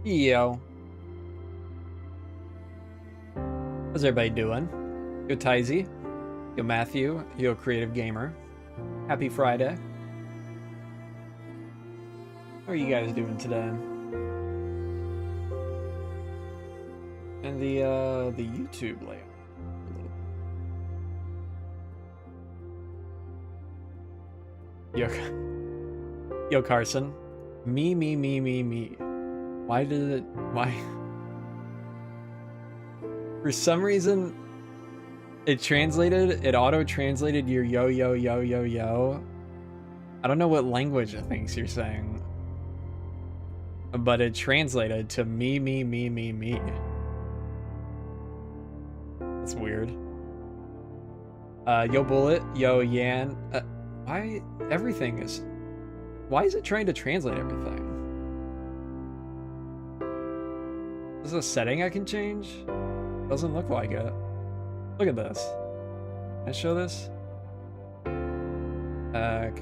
Yo. How's everybody doing? Yo, Tizy. Yo, Matthew. Yo, Creative Gamer. Happy Friday. How are you guys doing today? And the YouTube layout. Yo, Carson. Me. Why? For some reason, it auto-translated your yo. I don't know what language it thinks you're saying. But it translated to me. That's weird. Yo, Bullet. Yo, Yan. Why is it trying to translate everything? Is this a setting I can change? Doesn't look like it. Look at this. Can I show this? Kinda.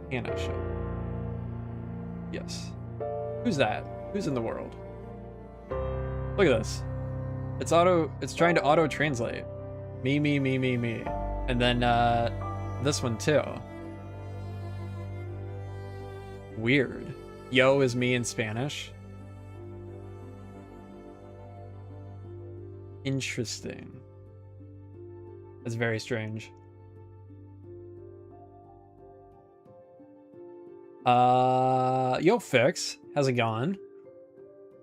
Can I show? Yes. Who's that? Who's in the world? Look at this. It's trying to auto-translate. Me. And then, this one too. Weird. Yo is me in Spanish. Interesting. That's very strange. Yo, Fix. How's it going?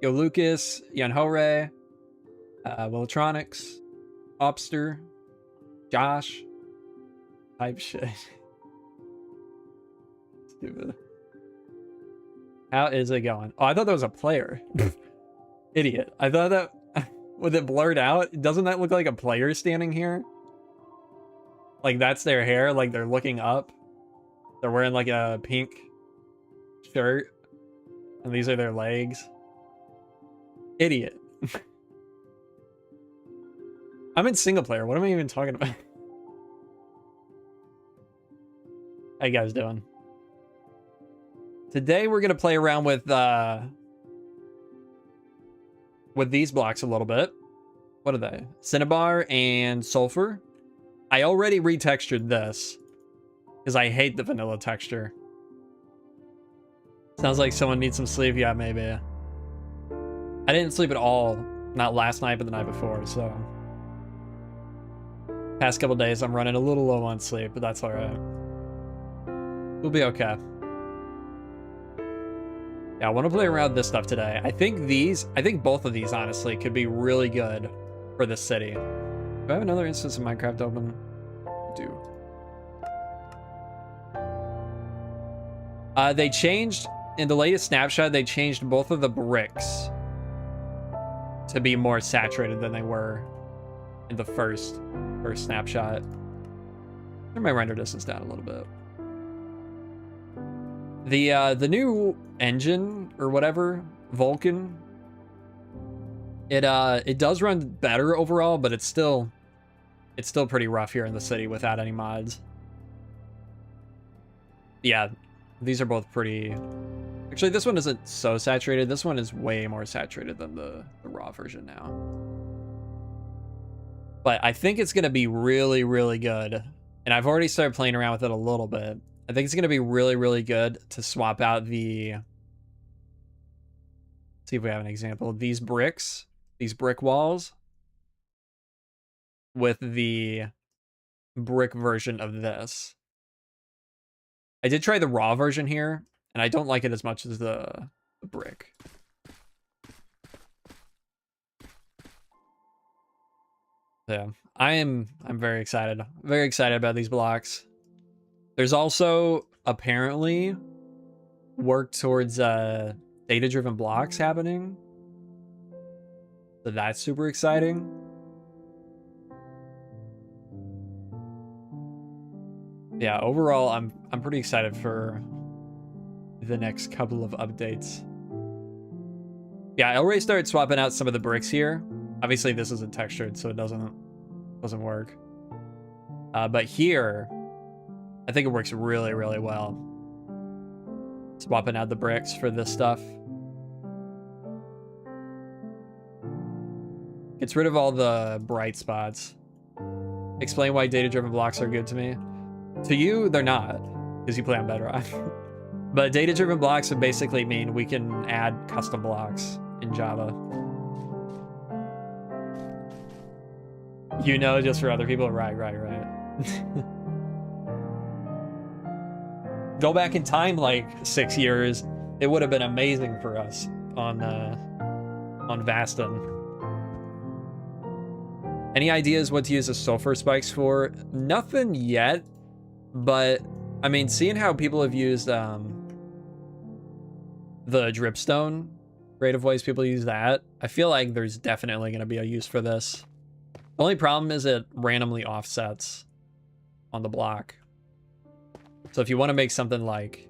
Yo, Lucas. Yanhore. Willitronics. Obster. Josh. Type shit. Stupid. How is it going? Oh, I thought that was a player. Idiot. I thought that... With it blurred out, doesn't that look like a player standing here? Like, that's their hair, like they're looking up. They're wearing like a pink shirt. And these are their legs. Idiot. I'm in single player. What am I even talking about? How you guys doing? Today we're gonna play around with these blocks a little bit. What are they? Cinnabar and sulfur. I already retextured this because I hate the vanilla texture. Sounds like someone needs some sleep. Yeah, maybe. I didn't sleep at all. Not last night, but the night before, so. Past couple days, I'm running a little low on sleep, but that's all right. We'll be okay. Yeah, I want to play around with this stuff today. I think both of these, honestly, could be really good for the city. Do I have another instance of Minecraft open? I do. They changed, in the latest snapshot, they changed both of the bricks to be more saturated than they were in the first snapshot. Turn my render distance down a little bit. The new engine or whatever, Vulkan, it does run better overall, but it's still pretty rough here in the city without any mods. Yeah, these are both pretty. Actually, this one isn't so saturated. This one is way more saturated than the raw version now. But I think it's going to be really, really good. And I've already started playing around with it a little bit. I think it's going to be really, really good to swap out the... Let's see if we have an example. These bricks, these brick walls, with the brick version of this. I did try the raw version here, and I don't like it as much as the brick. Yeah, I'm very excited. Very excited about these blocks. There's also apparently work towards data-driven blocks happening. So that's super exciting. Yeah, overall I'm pretty excited for the next couple of updates. Yeah, I already started swapping out some of the bricks here. Obviously this isn't textured, so it doesn't work. But here, I think it works really, really well. Swapping out the bricks for this stuff. Gets rid of all the bright spots. Explain why data-driven blocks are good to me. To you, they're not, because you play on Bedrock. But data-driven blocks would basically mean we can add custom blocks in Java. You know, just for other people. Right. Go back in time like 6 years. It would have been amazing for us on Vastin. Any ideas what to use the sulfur spikes for? Nothing yet, but I mean, seeing how people have used the dripstone, creative ways people use that, I feel like there's definitely going to be a use for this. The only problem is it randomly offsets on the block. So if you want to make something like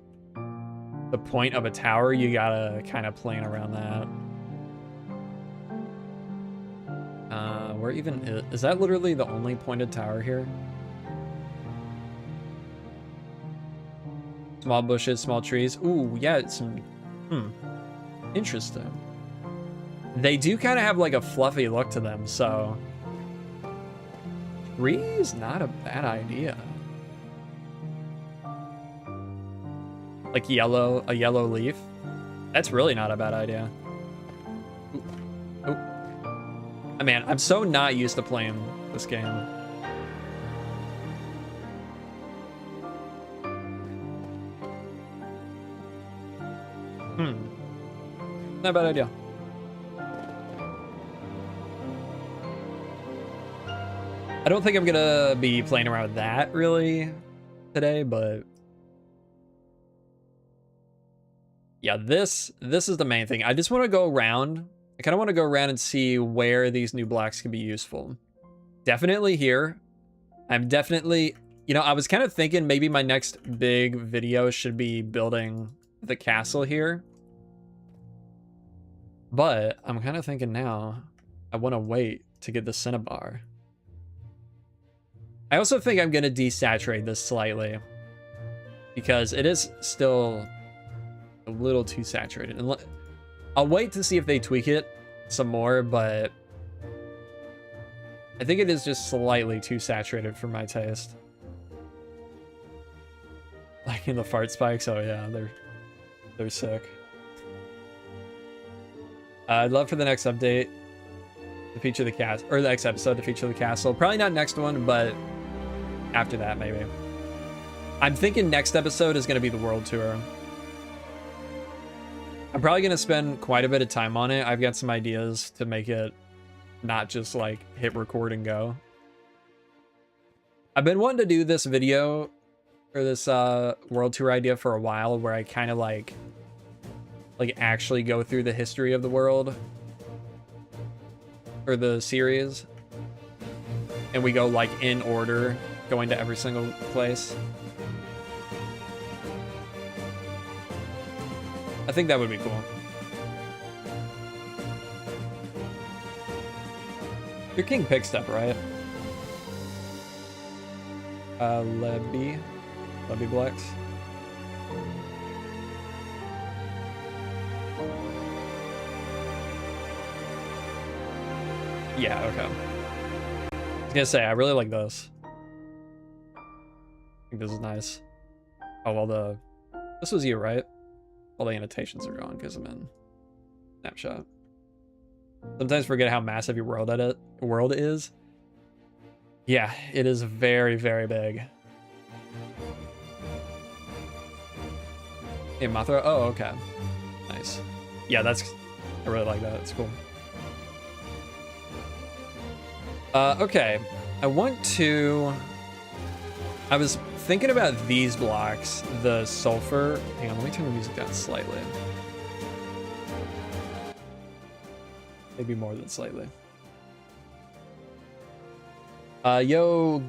the point of a tower, you gotta kind of plan around that. Where even is that literally the only pointed tower here? Small bushes, small trees. Ooh, yeah, it's some... Interesting. They do kind of have like a fluffy look to them, so... Trees? Not a bad idea. Like a yellow leaf? That's really not a bad idea. Ooh. Ooh. Oh, man, I'm so not used to playing this game. Not a bad idea. I don't think I'm gonna be playing around with that really today, but yeah, this is the main thing. I just want to go around. I kind of want to go around and see where these new blocks can be useful. Definitely here. I'm definitely, you know, I was kind of thinking maybe my next big video should be building the castle here. But I'm kind of thinking now, I want to wait to get the Cinnabar. I also think I'm going to desaturate this slightly, because it is still a little too saturated. And I'll wait to see if they tweak it some more, but I think it is just slightly too saturated for my taste. Like in the fart spikes, oh yeah, they're sick. I'd love for the next update to feature the castle, or the next episode to feature the castle. Probably not next one, but after that maybe. I'm thinking next episode is going to be the world tour. I'm probably going to spend quite a bit of time on it. I've got some ideas to make it not just like hit record and go. I've been wanting to do this video or this world tour idea for a while, where I kind of like actually go through the history of the world or the series, and we go like in order going to every single place. I think that would be cool. You're King Pickstep, right? Lebby Blex. Yeah, okay. I was gonna say, I really like this. I think this is nice. Oh, well, this was you, right? All the annotations are gone because I'm in Snapshot. Sometimes forget how massive your world is. Yeah, it is very, very big. Hey, Mothra. Oh, okay. Nice. Yeah, I really like that. It's cool. Okay. I was thinking about these blocks, the sulfur. Hang on, let me turn the music down slightly. Maybe more than slightly. Yo,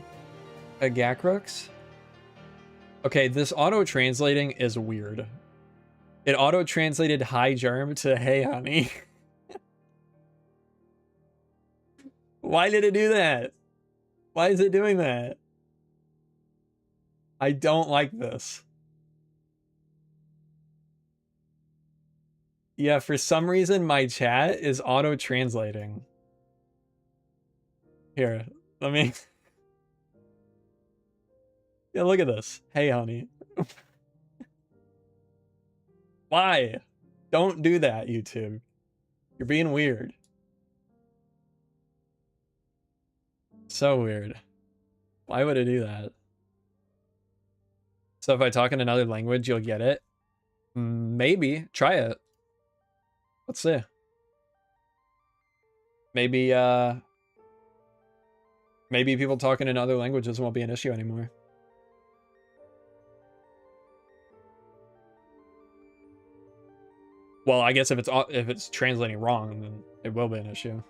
Agakrux. Okay, this auto-translating is weird. It auto-translated hi germ to hey honey. Why did it do that? Why is it doing that? I don't like this. Yeah, for some reason my chat is auto-translating. Here, let me... Yeah, look at this. Hey, honey. Why? Don't do that, YouTube. You're being weird. So weird. Why would it do that? So if I talk in another language, you'll get it? Maybe. Try it. Let's see. Maybe people talking in other languages won't be an issue anymore. Well, I guess if it's translating wrong, then it will be an issue.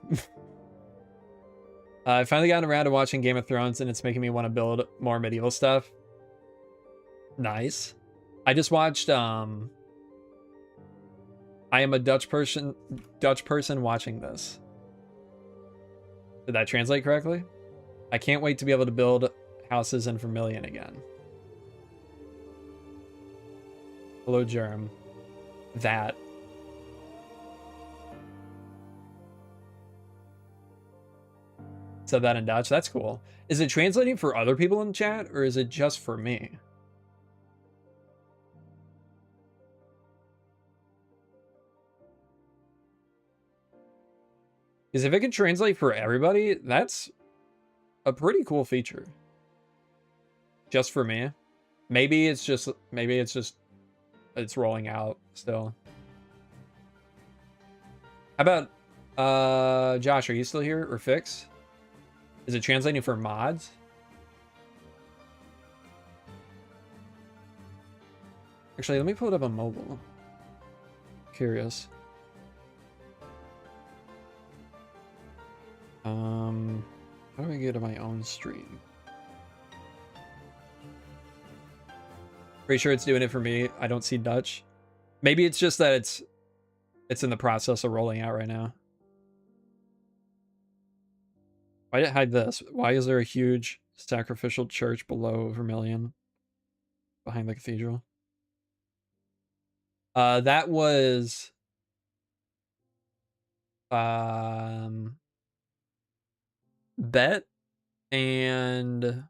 I finally gotten around to watching Game of Thrones, and it's making me want to build more medieval stuff. Nice. I just watched I am a Dutch person watching this. Did that translate correctly? I can't wait to be able to build houses in Vermilion again. Hello, Germ. That. Said that in Dutch. That's cool. Is it translating for other people in the chat, or is it just for me? Because if it can translate for everybody, that's a pretty cool feature. Just for me. Maybe it's rolling out still. How about Josh, are you still here? Or Fix? Is it translating for mods? Actually, let me pull it up on mobile. Curious. How do I get to my own stream? Pretty sure it's doing it for me. I don't see Dutch. Maybe it's just that it's in the process of rolling out right now. Why did it hide this? Why is there a huge sacrificial church below Vermilion? Behind the cathedral? That was... Bet and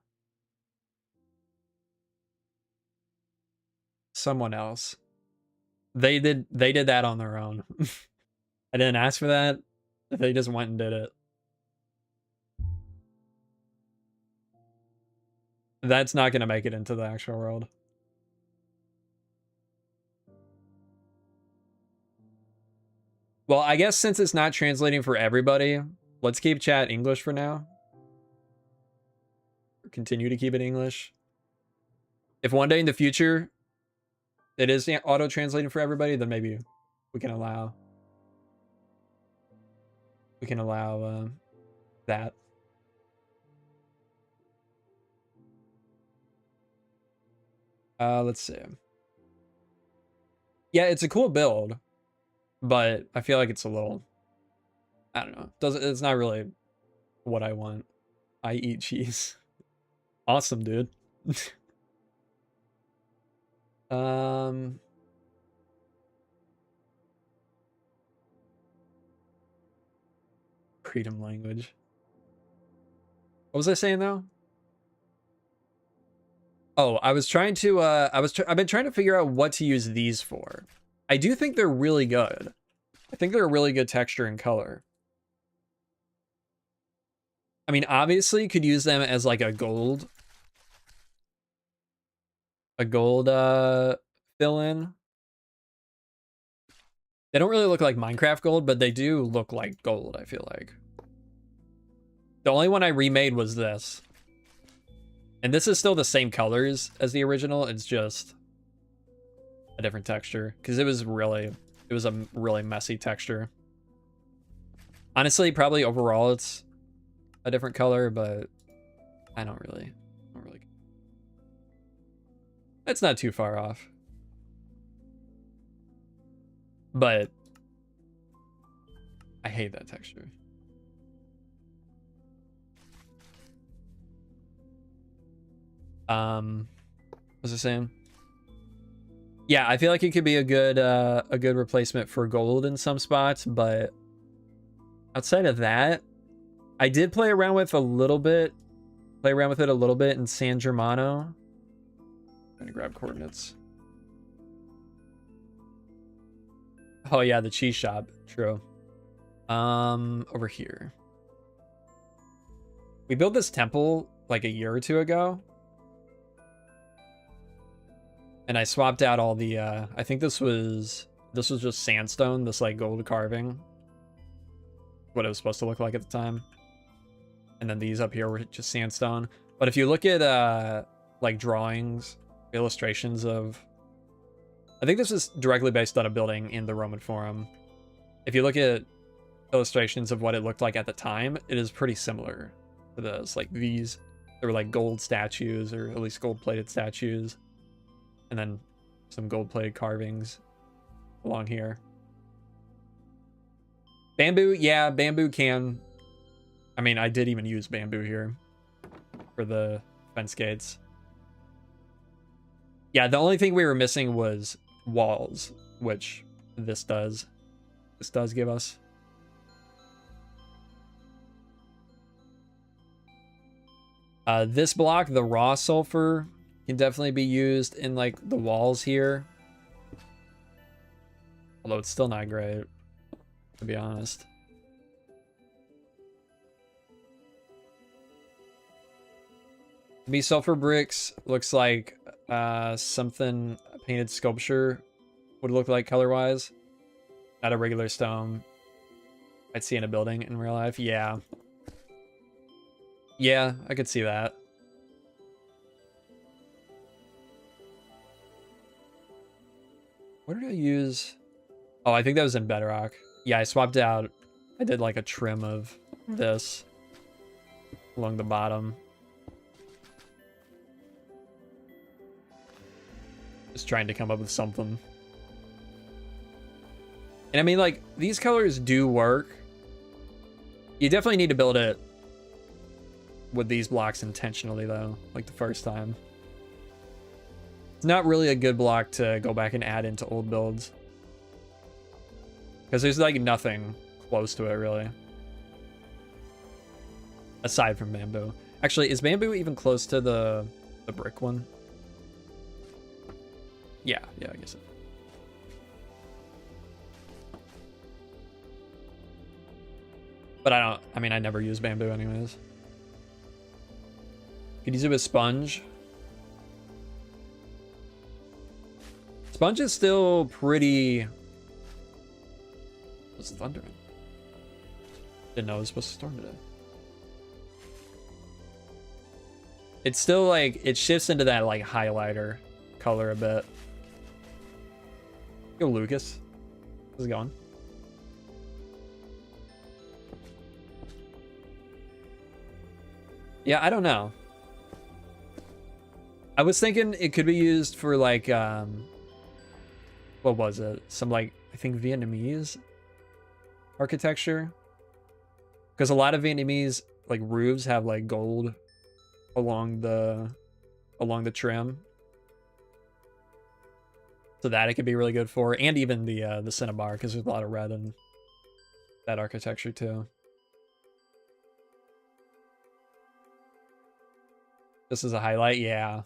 someone else. They did that on their own. I didn't ask for that. They just went and did it. That's not going to make it into the actual world. Well, I guess since it's not translating for everybody, let's keep chat English for now. Continue to keep it English. If one day in the future it is auto-translating for everybody, then maybe we can allow that. Let's see. Yeah, it's a cool build, but I feel like it's a little, I don't know. It's not really what I want. I eat cheese. Awesome, dude. Freedom language. What was I saying though? Oh, I was trying to I've been trying to figure out what to use these for. I do think they're really good. I think they're a really good texture and color. I mean, obviously you could use them as like a gold fill in. They don't really look like Minecraft gold, but they do look like gold, I feel like. The only one I remade was this. And this is still the same colors as the original. It's just a different texture because it was a really messy texture. Honestly, probably overall it's a different color, but I don't really. It's not too far off. But I hate that texture. What was I saying? Yeah, I feel like it could be a good replacement for gold in some spots, but outside of that, I did play around with it a little bit in San Germano. I'm gonna grab coordinates. Oh yeah, the cheese shop. True. Over here. We built this temple like a year or two ago. And I swapped out all the I think this was just sandstone, this like gold carving. What it was supposed to look like at the time. And then these up here were just sandstone. But if you look at like drawings, illustrations of, I think this is directly based on a building in the Roman Forum. If you look at illustrations of what it looked like at the time, it is pretty similar to this. Like these, they were like gold statues, or at least gold-plated statues. And then some gold-plated carvings along here. Bamboo, yeah, bamboo can. I mean, I did even use bamboo here for the fence gates. Yeah, the only thing we were missing was walls, which this does. This does give us. This block, the raw sulfur, can definitely be used in like the walls here. Although it's still not great, to be honest. Me sulfur bricks looks like something a painted sculpture would look like color-wise. Not a regular stone I'd see in a building in real life. Yeah. Yeah, I could see that. What did I use? Oh, I think that was in Bedrock. Yeah, I swapped out. I did like a trim of this along the bottom. Just trying to come up with something. And I mean, like, these colors do work. You definitely need to build it with these blocks intentionally, though, like the first time. It's not really a good block to go back and add into old builds. Because there's, like, nothing close to it, really. Aside from bamboo. Actually, is bamboo even close to the brick one? Yeah, I guess so. But I mean, I never use bamboo anyways. Could use it with sponge. Sponge is still pretty... What's the thundering? Didn't know it was supposed to storm today. It's still like, it shifts into that like highlighter color a bit. Yo, Lucas. How's it going? Yeah, I don't know. I was thinking it could be used for like what was it? Some like I think Vietnamese architecture. Because a lot of Vietnamese like roofs have like gold along the trim. So that it could be really good for, and even the cinnabar, because there's a lot of red in that architecture too. This is a highlight, yeah.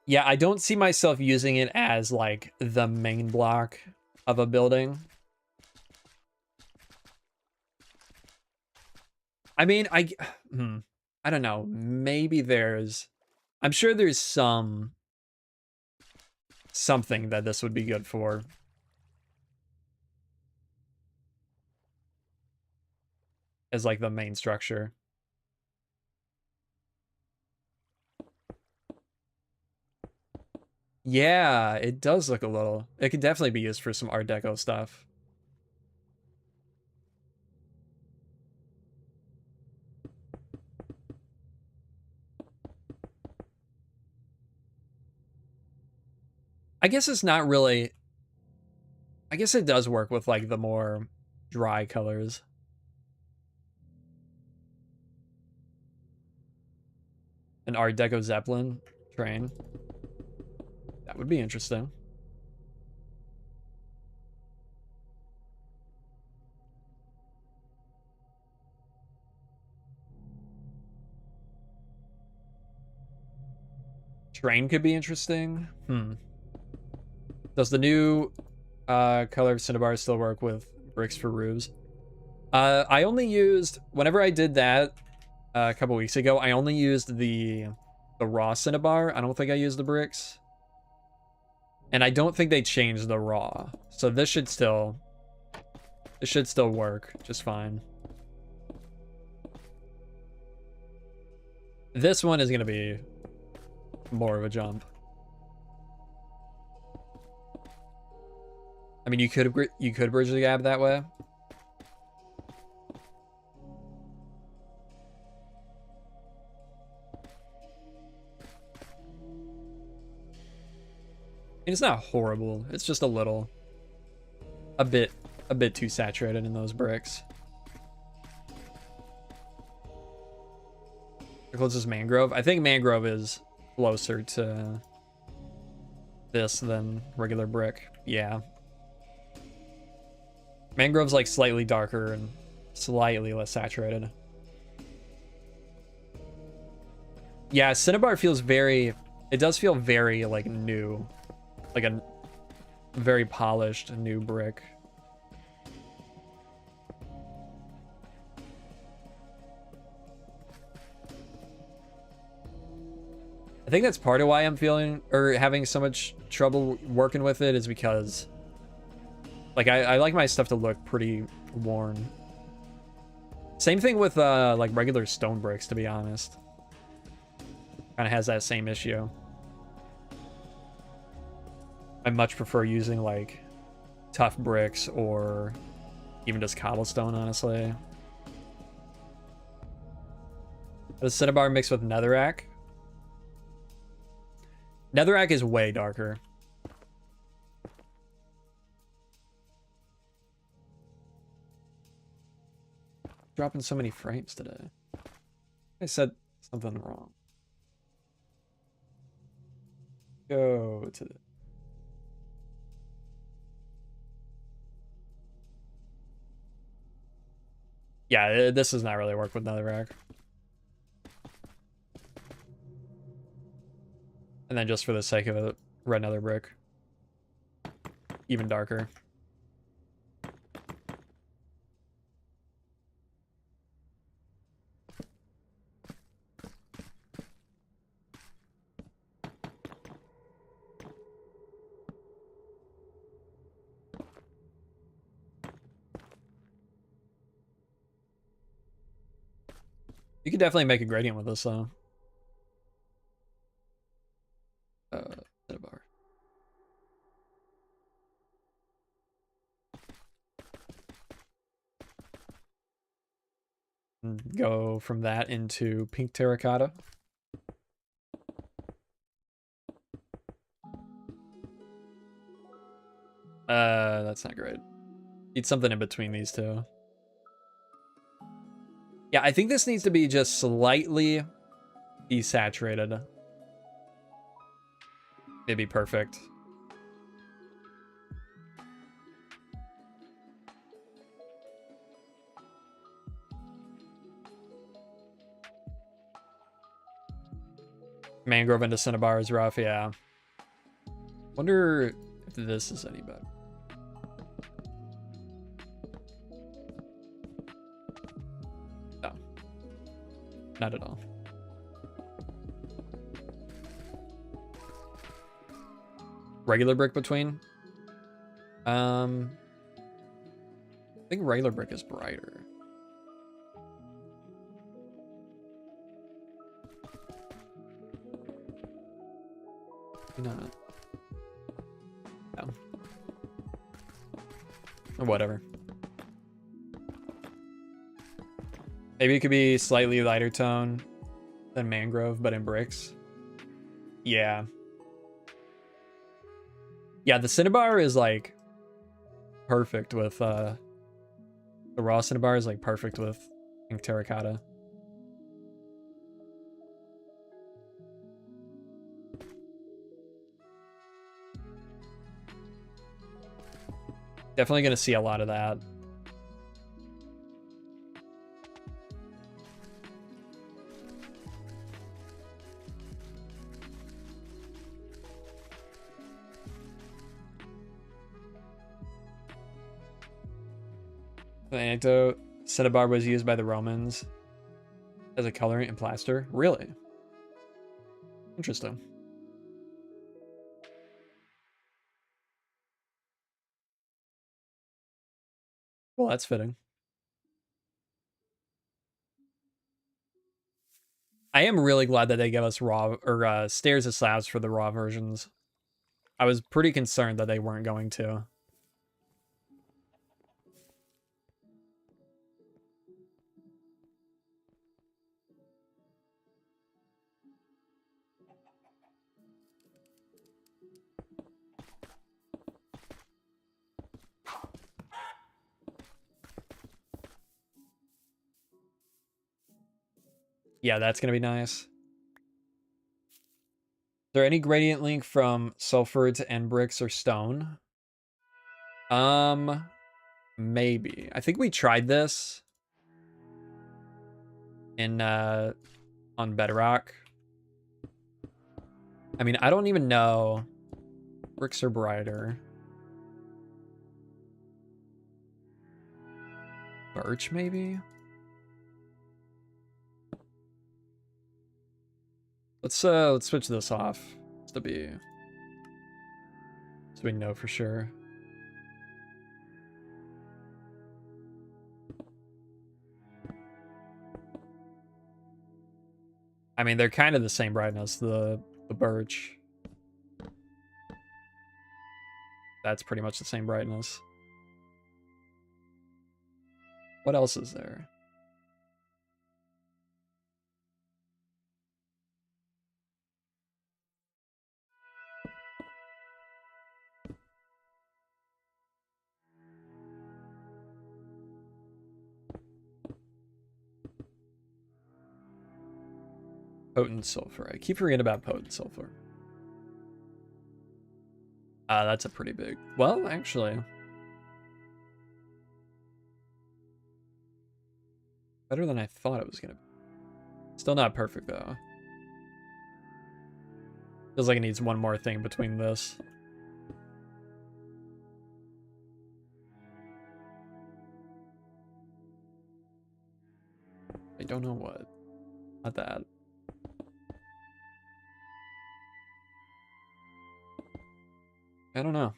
Yeah, I don't see myself using it as like the main block of a building. I mean, I don't know. Maybe I'm sure there's something that this would be good for. As like the main structure. Yeah, it does look a little. It could definitely be used for some Art Deco stuff. I guess it's not really. I guess it does work with like the more dry colors. An Art Deco Zeppelin train. That would be interesting. Train could be interesting. Does the new color of cinnabar still work with bricks for roofs? I only used, whenever I did that a couple weeks ago, I only used the raw cinnabar. I don't think I used the bricks. And I don't think they changed the raw. So this should still work just fine. This one is going to be more of a jump. I mean, you could bridge the gap that way. And it's not horrible. It's just a bit too saturated in those bricks. How close is mangrove? I think mangrove is closer to this than regular brick. Yeah. Mangrove's like slightly darker and slightly less saturated. Yeah, cinnabar feels very, it does feel very like new, like a very polished new brick. I think that's part of why I'm feeling or having so much trouble working with it is because like I like my stuff to look pretty worn. Same thing with like regular stone bricks, to be honest. Kind of has that same issue. I much prefer using like tough bricks or even just cobblestone, honestly. The cinnabar mixed with netherrack. Netherrack is way darker. Dropping so many frames today. I said something wrong. Go to the... Yeah, this does not really work with netherrack. And then just for the sake of it, red nether brick. Even darker. You could definitely make a gradient with this, though. Cinnabar. And go from that into pink terracotta. That's not great. Need something in between these two. Yeah, I think this needs to be just slightly desaturated. It'd be perfect. Mangrove into cinnabar is rough, yeah. Wonder if this is any better. No. Not at all. Regular brick between? I think regular brick is brighter. Not. No. Or whatever. Maybe it could be slightly lighter tone than mangrove, but in bricks. Yeah. Yeah, the cinnabar is like perfect with the raw cinnabar is like perfect with pink terracotta. Definitely gonna see a lot of that. The anecdote, cinnabar was used by the Romans as a colorant in plaster. Really? Interesting. Well, that's fitting. I am really glad that they gave us raw or stairs and slabs for the raw versions. I was pretty concerned that they weren't going to. Yeah, that's gonna be nice. Is there any gradient link from sulfur to end bricks or stone? Maybe. I think we tried this in on Bedrock. I mean, I don't even know. Bricks are brighter. Birch, maybe? Let's switch this off. Just to be so we know for sure. I mean, they're kind of the same brightness, the birch. That's pretty much the same brightness. What else is there? Potent sulfur. I keep forgetting about potent sulfur. That's a pretty big. Well, actually. Better than I thought it was gonna be. Still not perfect though. Feels like it needs one more thing between this. I don't know what. Not that. I don't know.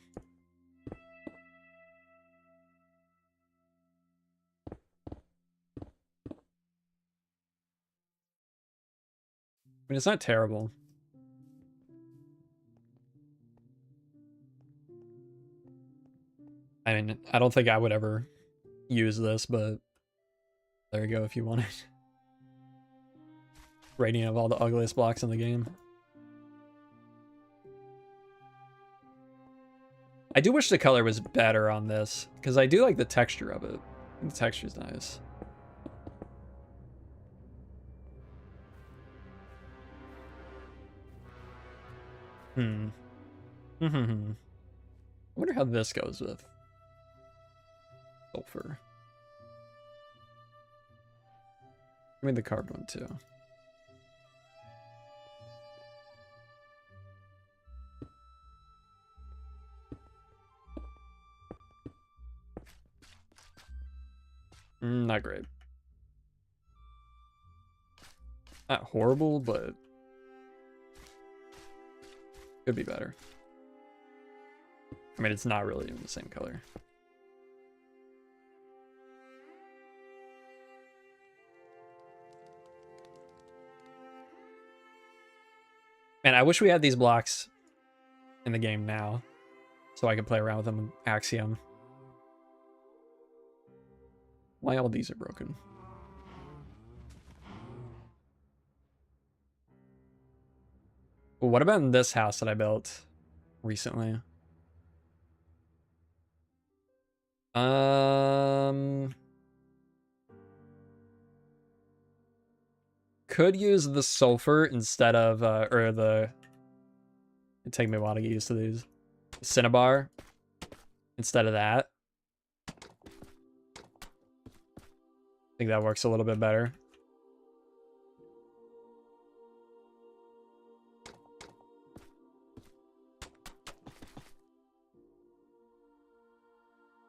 I mean, it's not terrible. I mean, I don't think I would ever use this, but There you go if you want it. Rating of all the ugliest blocks in the game. I do wish the color was better on this, because I do like the texture of it. The texture's nice. I wonder how this goes with sulfur. Give me the carved one too. Not great. Not horrible, but could be better. I mean, it's not really even the same color. Man, I wish we had these blocks in the game now, so I could play around with them in Axiom. Why all these are broken? Well, what about in this house that I built recently? Could use the sulfur instead of, it'd take me a while to get used to these. Cinnabar instead of that. I think that works a little bit better.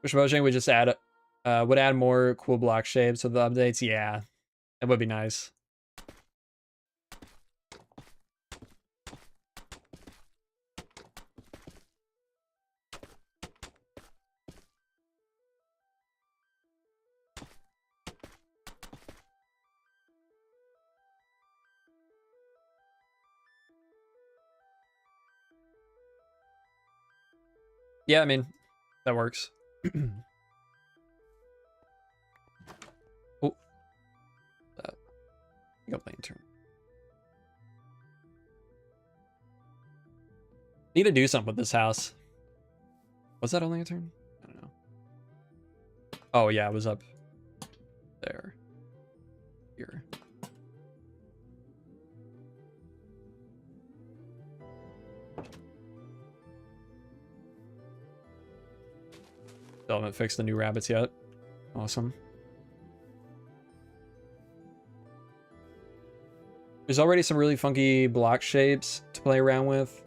Wish Mojang would just add, would add more cool block shapes with the updates. Yeah, that would be nice. Yeah, I mean, that works. Oh. Go lantern. Need to do something with this house. Was that a lantern? I don't know. Oh, yeah, it was up there. Here. Still haven't fixed the new rabbits yet. Awesome. There's already some really funky block shapes to play around with.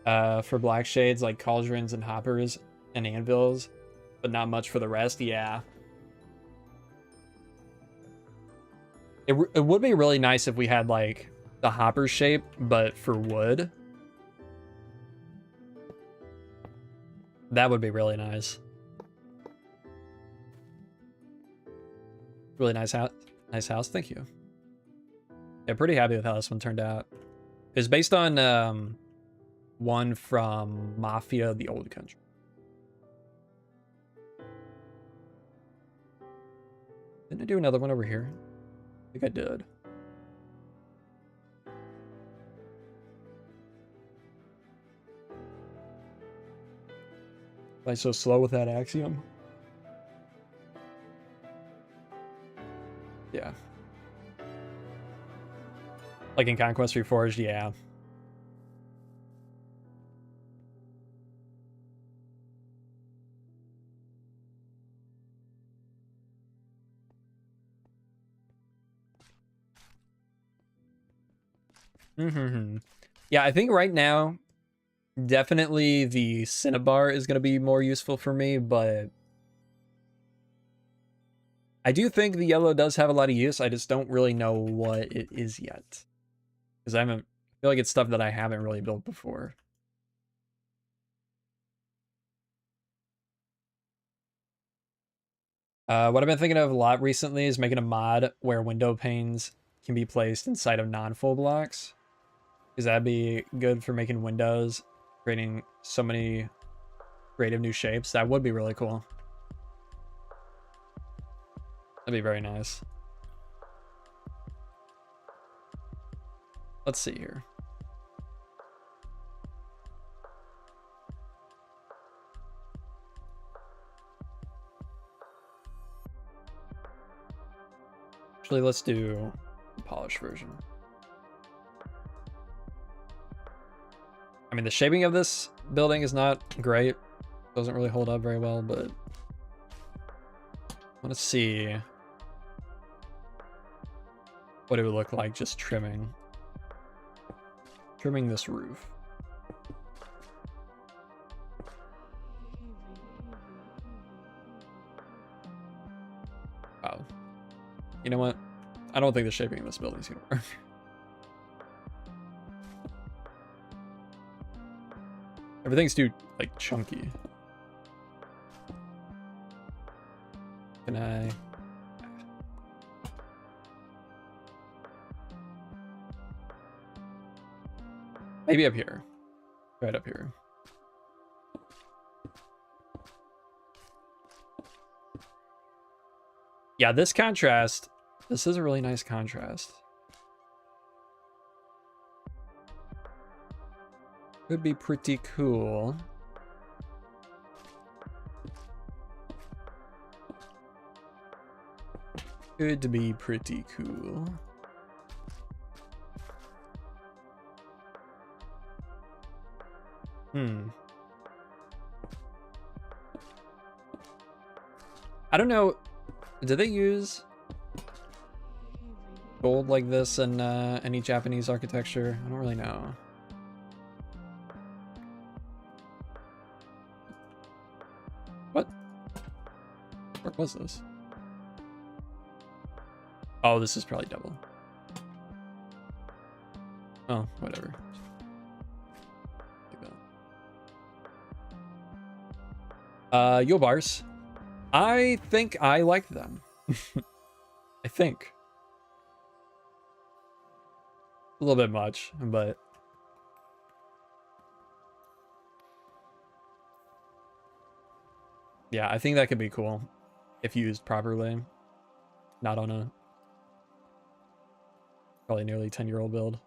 For black shades, like cauldrons and hoppers and anvils, but not much for the rest. Yeah. It would be really nice if we had, like, the hopper shape, but for wood. That would be really nice. Really nice house. Nice house. Thank you. Yeah, pretty happy with how this one turned out. It's based on one from Mafia: The Old Country. Didn't I do another one over here? I think I did. Why so slow with that axiom? Yeah. Like in Conquest Reforged, yeah. Yeah, I think right now, definitely the Cinnabar is going to be more useful for me, but I do think the yellow does have a lot of use. I just don't really know what it is yet. Because I feel like it's stuff that I haven't really built before. What I've been thinking of a lot recently is making a mod where window panes can be placed inside of non-full blocks. Because that'd be good for making windows, creating so many creative new shapes. That would be really cool. That'd be very nice. Let's see here. Actually, let's do the polished version. I mean, the shaping of this building is not great. Doesn't really hold up very well, but I want to see what it would look like just trimming this roof. Wow. You know what? I don't think the shaping of this building is gonna work. Everything's too, like, chunky. Can I... Maybe up here. Right up here. Yeah, this contrast, this is a really nice contrast. Could be pretty cool. Could be pretty cool. I don't know. Did they use gold like this in any Japanese architecture? I don't really know. What? Where was this? Oh, this is probably double. Oh, whatever. Yo bars. I think I like them. I think. A little bit much, but... Yeah, I think that could be cool if used properly. Not on a probably nearly 10-year-old build.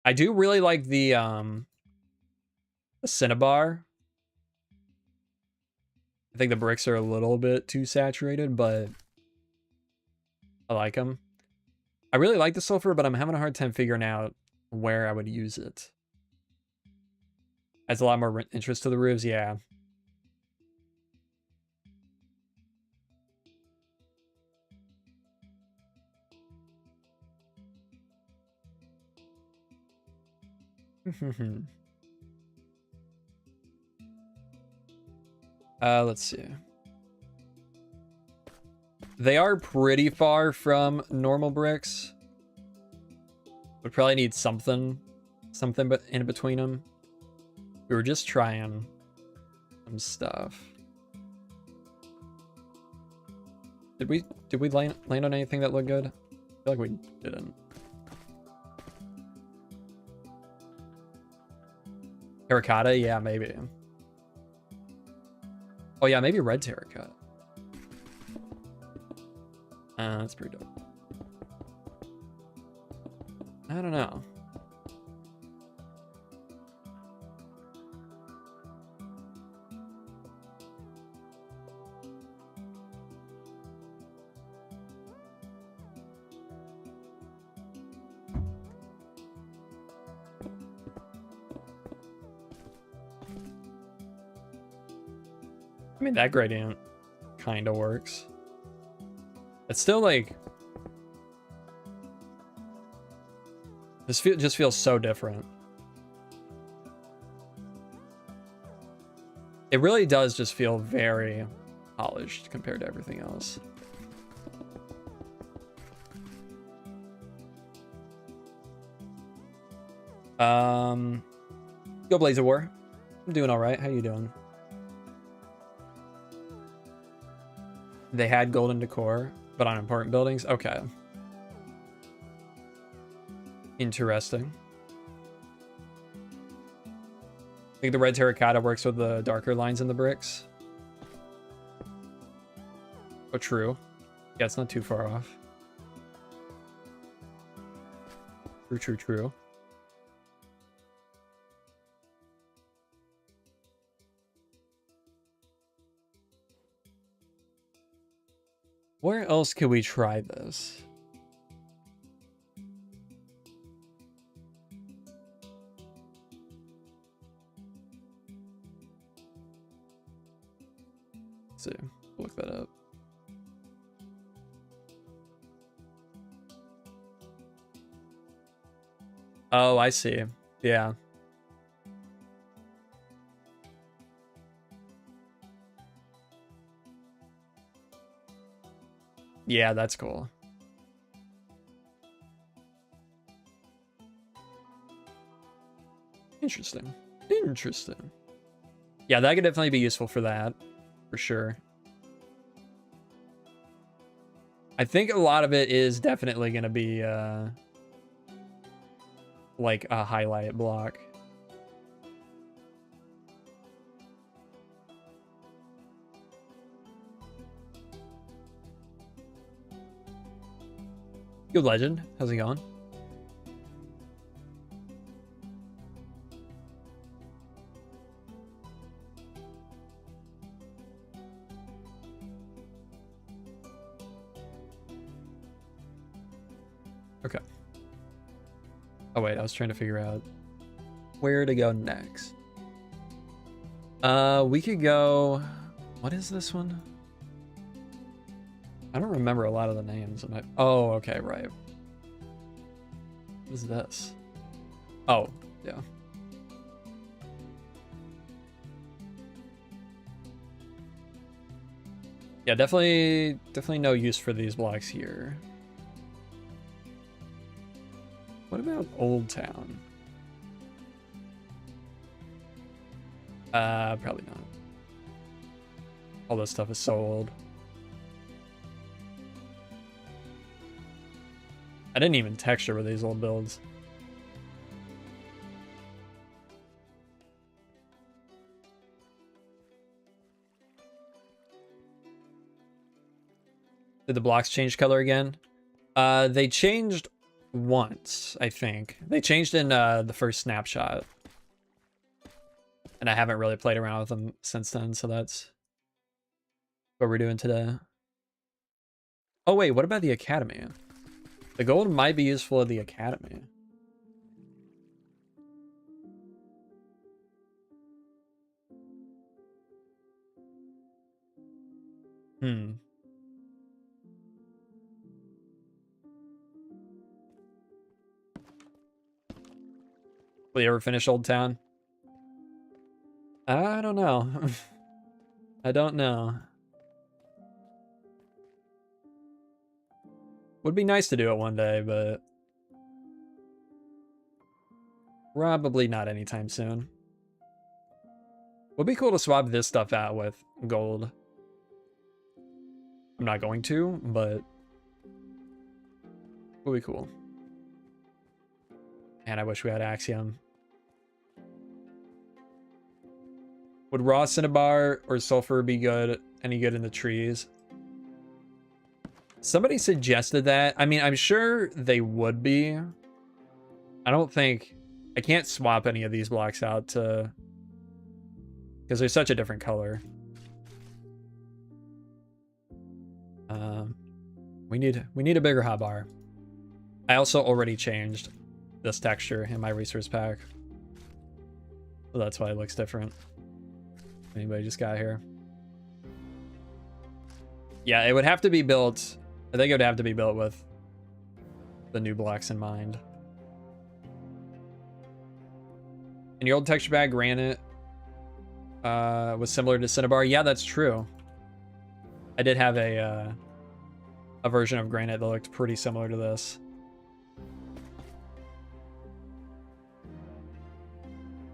I do really like the Cinnabar. I think the bricks are a little bit too saturated, but I like them. I really like the sulfur, but I'm having a hard time figuring out where I would use it. Adds a lot more interest to the roofs, yeah. Let's see. They are pretty far from normal bricks. Would probably need something but in between them. We were just trying some stuff. Did we land on anything that looked good? I feel like we didn't. Terracotta? Yeah, maybe. Oh yeah, maybe red terracotta. That's pretty dope. I don't know. I mean, that gradient kind of works. It's still like... This just feels so different. It really does just feel very polished compared to everything else. Go Blaze of War. I'm doing all right. How you doing? They had golden decor, but on important buildings? Okay. Interesting. think the red terracotta works with the darker lines in the bricks. Oh, true. Yeah, it's not too far off. True, true, true. Where else could we try this? Let's see. Look that up. Oh, I see. Yeah. Yeah, that's cool. Interesting. Interesting. Yeah, that could definitely be useful for that. For sure. I think a lot of it is definitely going to be like a highlight block. Good legend. How's it going? Okay. Oh wait, I was trying to figure out where to go next. We could go... What is this one? I don't remember a lot of the names. Oh, okay, right. What is this? Oh, yeah. Yeah, definitely no use for these blocks here. What about Old Town? Probably not. All this stuff is so old. I didn't even texture with these old builds. Did the blocks change color again? They changed once, I think. They changed in the first snapshot. And I haven't really played around with them since then, so that's what we're doing today. Oh wait, what about the Academy? The gold might be useful at the Academy. Will you ever finish Old Town? I don't know. I don't know. Would be nice to do it one day, but probably not anytime soon. Would be cool to swap this stuff out with gold. I'm not going to, but would be cool. And I wish we had Axiom. Would raw cinnabar or sulfur be good? Any good in the trees? Somebody suggested that. I mean, I'm sure they would be. I don't think... I can't swap any of these blocks out to... because they're such a different color. We need a bigger hotbar. I also already changed this texture in my resource pack. So that's why it looks different. Anybody just got here. Yeah, it would have to be built... I think it would have to be built with the new blocks in mind. And your old texture pack, granite, was similar to cinnabar. Yeah, that's true. I did have a version of granite that looked pretty similar to this.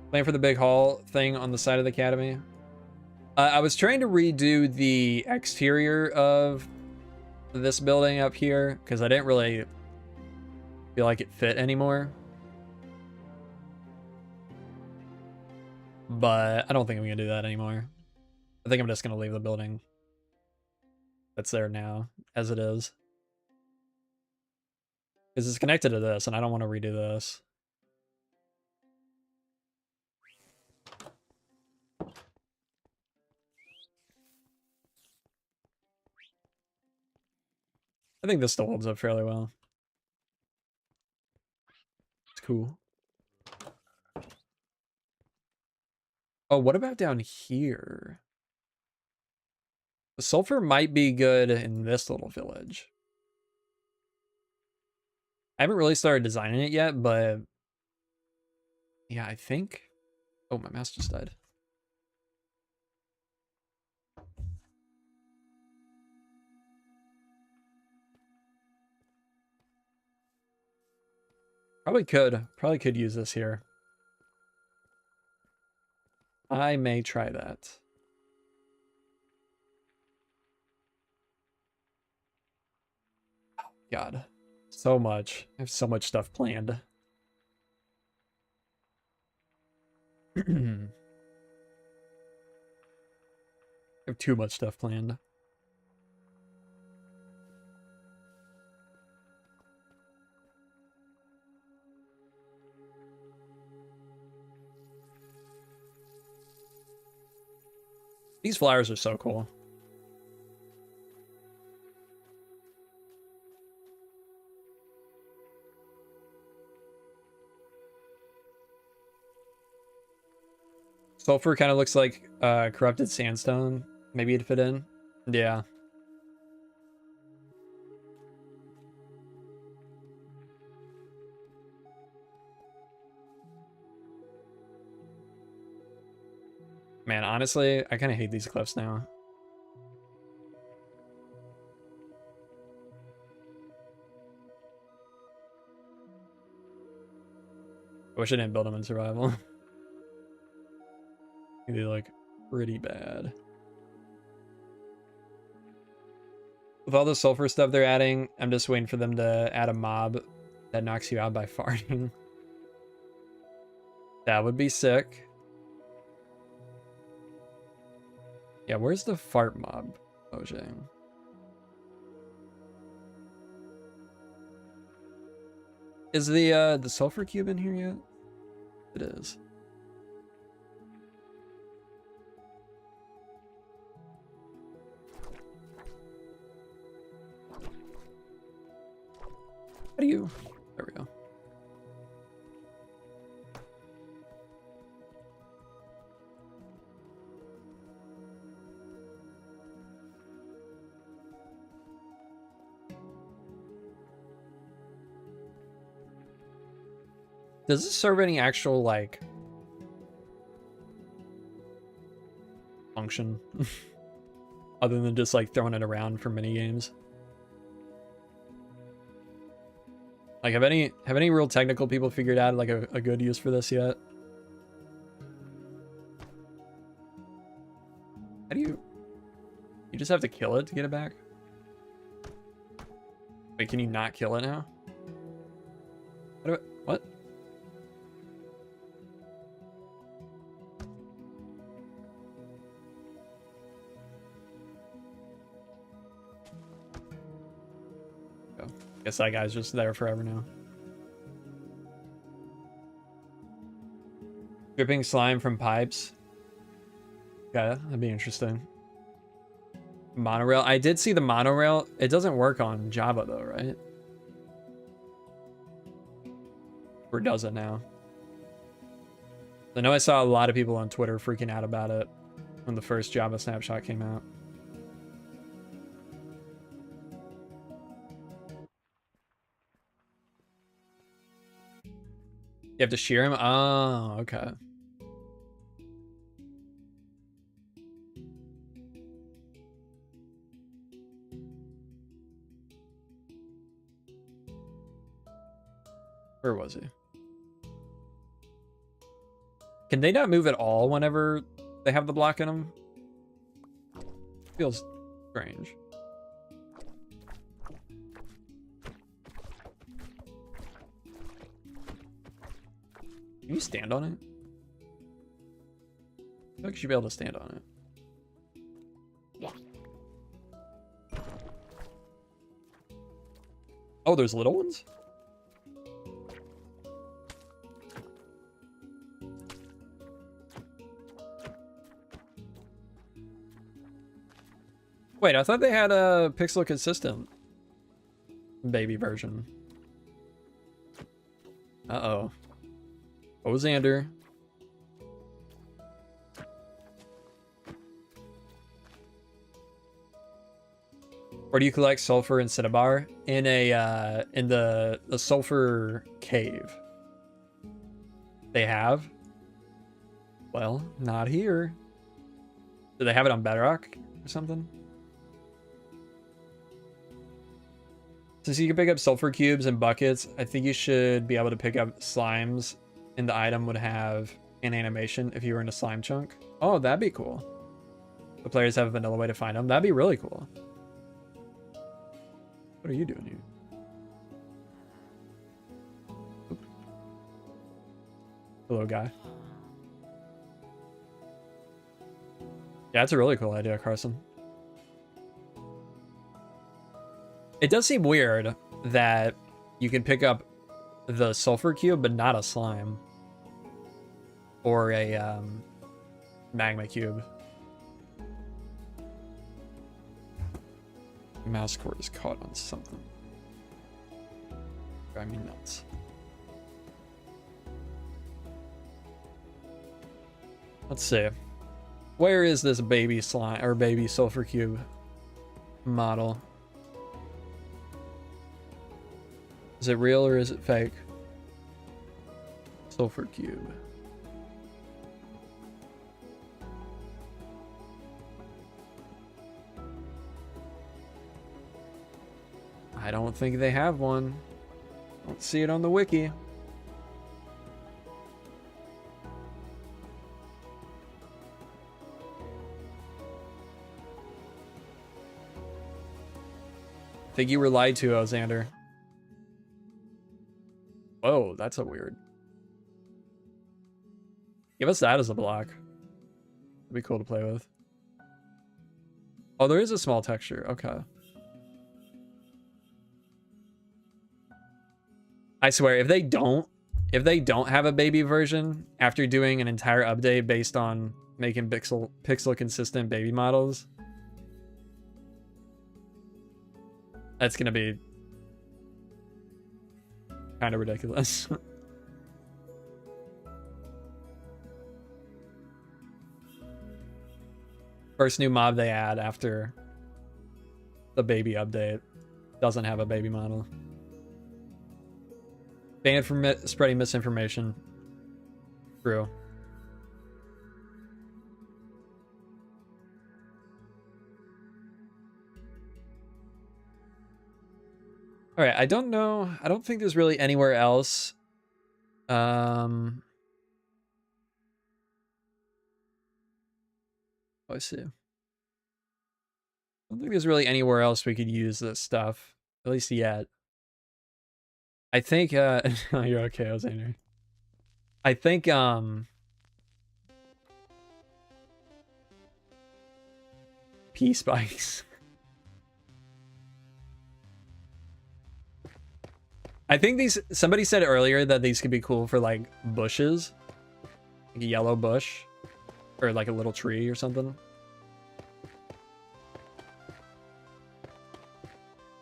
Plan for the big hall thing on the side of the academy. I was trying to redo the exterior of this building up here because I didn't really feel like it fit anymore. But I don't think I'm gonna do that anymore. I think I'm just gonna leave the building that's there now as it is. Because it's connected to this and I don't want to redo this. I think this still holds up fairly well. It's cool. Oh, what about down here? The sulfur might be good in this little village. I haven't really started designing it yet, but yeah, I think. Oh, my mouse just died. Probably could use this here. I may try that. God, so much. I have so much stuff planned. I have too much stuff planned. These flowers are so cool. Sulfur kind of looks like corrupted sandstone. Maybe it'd fit in. Yeah. Man, honestly, I kind of hate these cliffs now. I wish I didn't build them in survival. They look pretty bad. With all the sulfur stuff they're adding, I'm just waiting for them to add a mob that knocks you out by farting. That would be sick. Yeah, where's the fart mob, Ojang? Is the sulfur cube in here yet? It is. How do you? There we go. Does this serve any actual, like, function? Other than just, like, throwing it around for mini games? Like, have any real technical people figured out, like, a good use for this yet? How do you... You just have to kill it to get it back? Wait, can you not kill it now? What? Guess that guy's just there forever now. Dripping slime from pipes. Yeah, that'd be interesting. Monorail. I did see the monorail. It doesn't work on Java though, right? Or does it now? I know I saw a lot of people on Twitter freaking out about it when the first Java snapshot came out. You have to shear him? Oh, okay. Where was he? Can they not move at all whenever they have the block in them? Feels strange. Can you stand on it? feel like you should be able to stand on it. Oh, there's little ones? Wait, I thought they had a pixel consistent baby version. Uh-oh. Oh, Xander. Where do you collect sulfur and cinnabar? In the sulfur cave. They have? Well, not here. Do they have it on Bedrock or something? Since you can pick up sulfur cubes and buckets, I think you should be able to pick up slimes, and the item would have an animation if you were in a slime chunk. Oh, that'd be cool. The players have a vanilla way to find them. That'd be really cool. What are you doing here? Oop. Hello, guy. Yeah, it's a really cool idea, Carson. It does seem weird that you can pick up the sulfur cube, but not a slime. Or a magma cube. Mouse cord is caught on something. Drive me nuts. Let's see. Where is this baby slime or baby sulfur cube model? Is it real or is it fake? Sulfur cube. I don't think they have one. Don't see it on the wiki. I think you were lied to, Alexander. Whoa, that's a weird. Give us that as a block. It'd be cool to play with. Oh, there is a small texture. Okay. I swear, if they don't have a baby version after doing an entire update based on making pixel consistent baby models, that's gonna be kind of ridiculous. First new mob they add after the baby update doesn't have a baby model. Banned from spreading misinformation. True. All right, I don't know. I don't think there's really anywhere else. Let's see. I don't think there's really anywhere else we could use this stuff, at least yet. I think oh, you're okay, I was angry. I think P spikes. I think these, somebody said earlier that these could be cool for like bushes, like a yellow bush or like a little tree or something.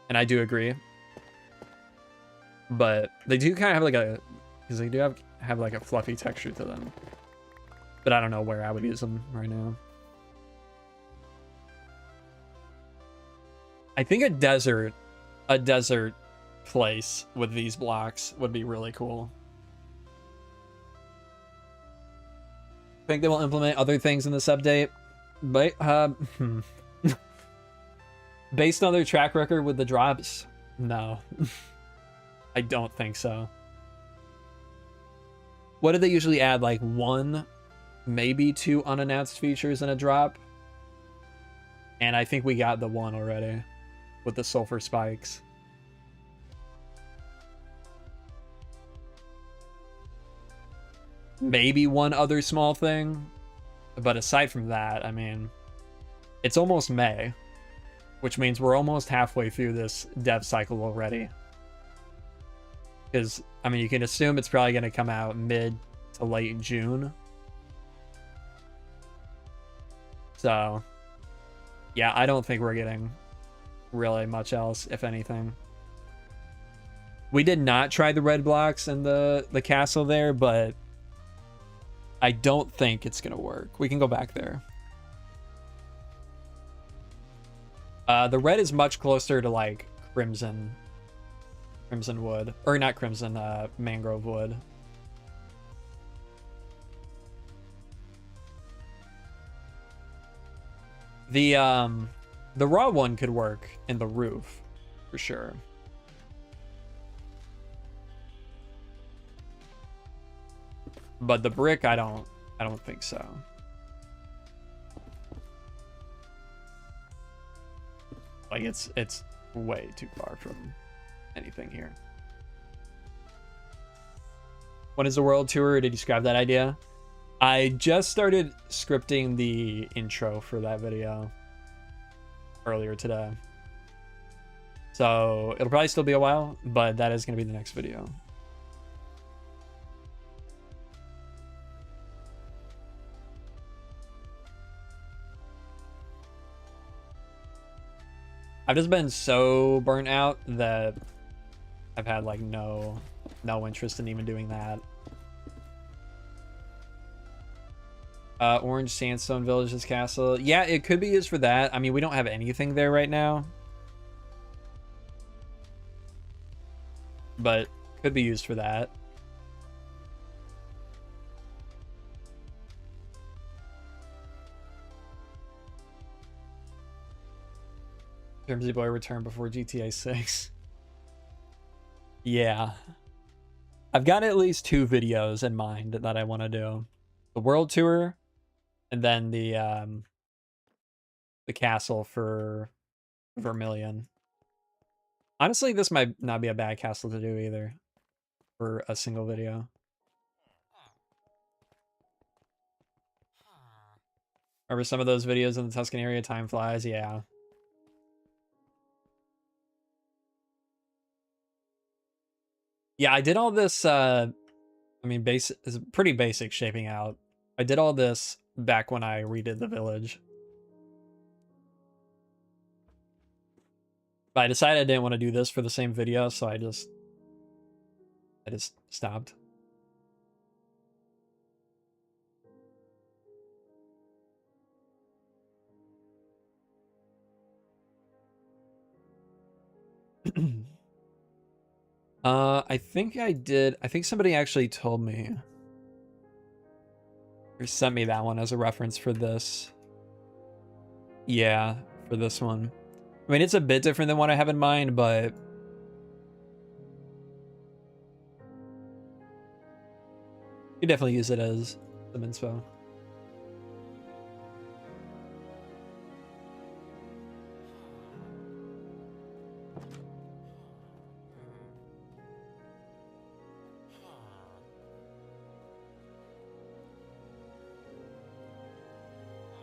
And I do agree. But they do kind of have like a, because they do have like a fluffy texture to them. But I don't know where I would use them right now. I think a desert place with these blocks would be really cool. I think they will implement other things in this update, but based on their track record with the drops, no. I don't think so. What did they usually add? Like 1, maybe 2 unannounced features in a drop? And I think we got the 1 already with the sulfur spikes. Maybe 1 other small thing. But aside from that, I mean, it's almost May, which means we're almost halfway through this dev cycle already. Because, I mean, you can assume it's probably going to come out mid to late June. So, yeah, I don't think we're getting really much else, if anything. We did not try the red blocks in the castle there, but I don't think it's going to work. We can go back there. The red is much closer to, like, crimson wood. Or not crimson, mangrove wood. The raw one could work in the roof, for sure. But the brick, I don't think so. Like, it's way too far from anything here. When is the world tour? Did you scrap that idea? I just started scripting the intro for that video earlier today. So it'll probably still be a while, but that is going to be the next video. I've just been so burnt out that I've had like no interest in even doing that. Orange Sandstone Village's castle. Yeah, it could be used for that. I mean, we don't have anything there right now. But could be used for that. JermsyBoy return before GTA 6. Yeah. I've got at least 2 videos in mind that I want to do. The world tour, and then the castle for Vermilion. Honestly, this might not be a bad castle to do either for a single video. Remember some of those videos in the Tuscan area? Time flies, yeah. Yeah, I did all this, I mean, it's pretty basic shaping out. I did all this back when I redid the village. But I decided I didn't want to do this for the same video, so I just stopped. I think I did. I think somebody actually told me or sent me that one as a reference for this. Yeah, for this one. I mean, it's a bit different than what I have in mind, but you definitely use it as some inspo.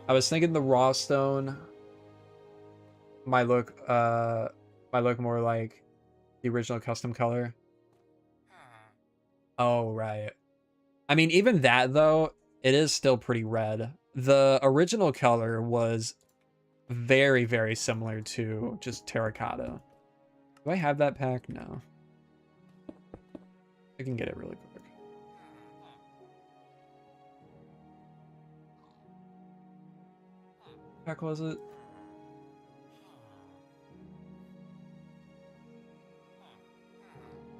I was thinking the raw stone might look more like the original custom color. Oh, right. I mean, even that though, it is still pretty red. The original color was very, very similar to just terracotta. Do I have that pack? No. I can get it really quick. What pack was it?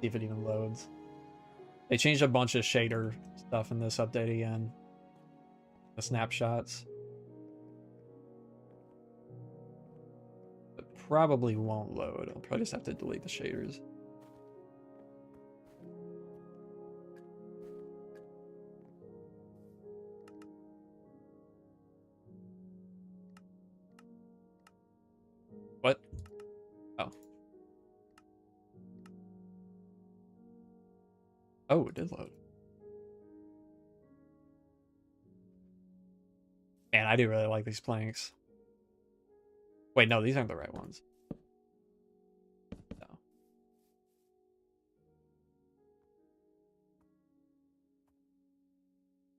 See if it even loads. They changed a bunch of shader stuff in this update again. The snapshots. It probably won't load. I'll probably just have to delete the shaders. What? Oh. Oh, it did load. Man, I do really like these planks. Wait, no, these aren't the right ones. No.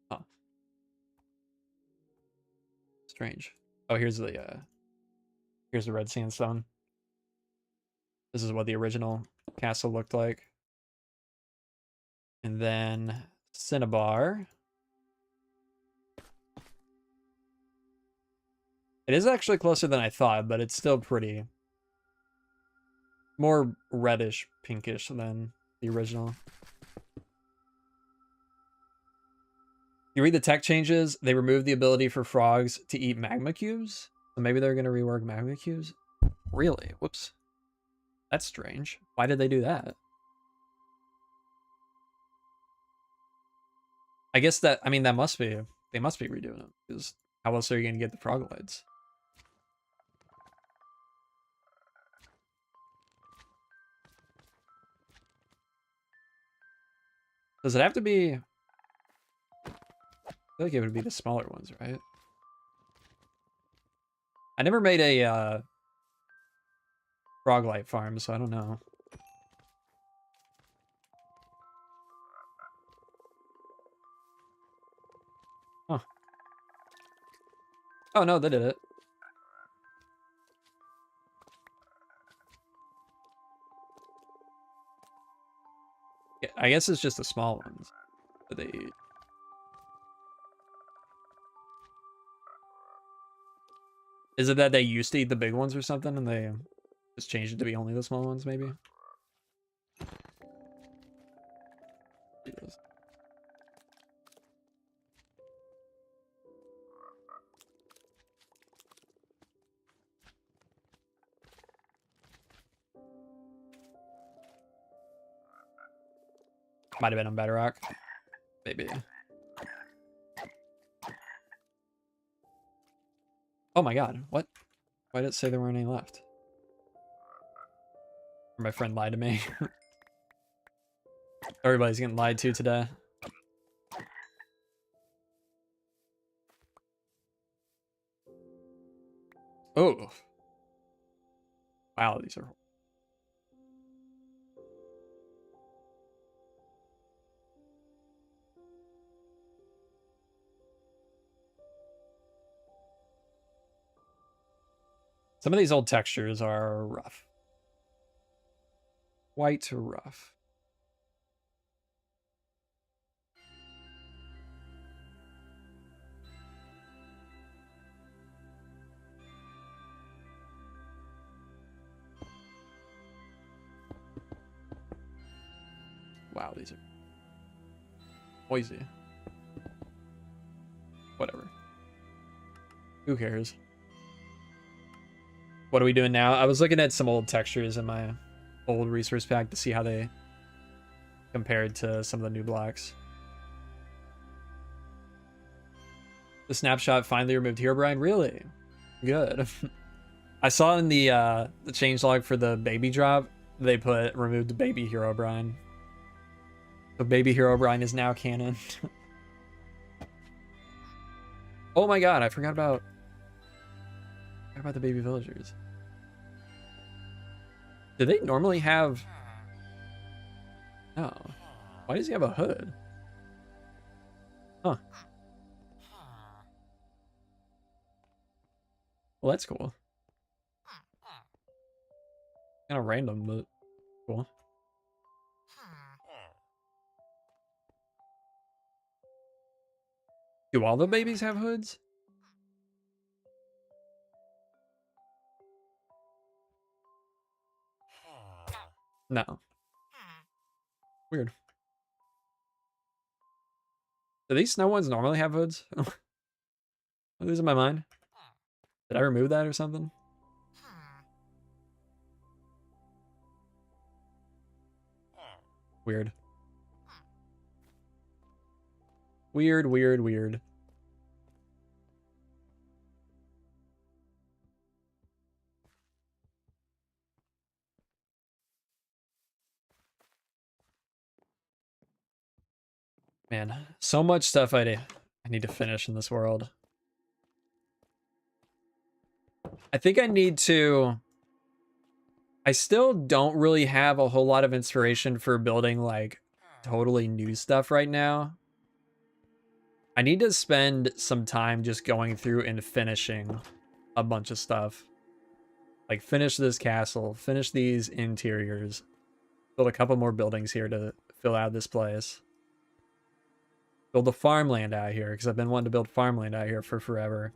Huh. Strange. Oh, here's the red sandstone. This is what the original castle looked like. And then Cinnabar. It is actually closer than I thought, but it's still pretty more reddish pinkish than the original. You read the tech changes, they removed the ability for frogs to eat magma cubes. So maybe they're going to rework magma cubes? Really? Whoops. That's strange. Why did they do that? I guess that, I mean, that must be, they must be redoing it, because how else are you going to get the froglides? Does it have to be, I feel like it would be the smaller ones, right? I never made a froglight farm, so I don't know. Huh. Oh no, they did it. Yeah, I guess it's just the small ones that they eat. Is it that they used to eat the big ones or something and they just changed it to be only the small ones, maybe? Might have been on Bedrock. Maybe. Oh my god, what? Why did it say there weren't any left? Or my friend lied to me. Everybody's getting lied to today. Oh. Wow, these are... Some of these old textures are rough. Quite rough. Wow, these are noisy. Whatever. Who cares? What are we doing now? I was looking at some old textures in my old resource pack to see how they compared to some of the new blocks. The snapshot finally removed Herobrine? Really? Good. I saw in the changelog for the baby drop, they put removed baby Herobrine. So baby Herobrine is now canon. Oh my god, I forgot about the baby villagers. Do they normally have... No. Why does he have a hood? Huh. Well, that's cool. Kind of random, but cool. Do all the babies have hoods? No. Weird. Do these snow ones normally have hoods? I'm losing my mind. Did I remove that or something? Weird. Weird, weird, weird. Man, so much stuff I need to finish in this world. I think I need to... I still don't really have a whole lot of inspiration for building like totally new stuff right now. I need to spend some time just going through and finishing a bunch of stuff. Like finish this castle, finish these interiors, build a couple more buildings here to fill out this place. Build the farmland out here, because I've been wanting to build farmland out here for forever.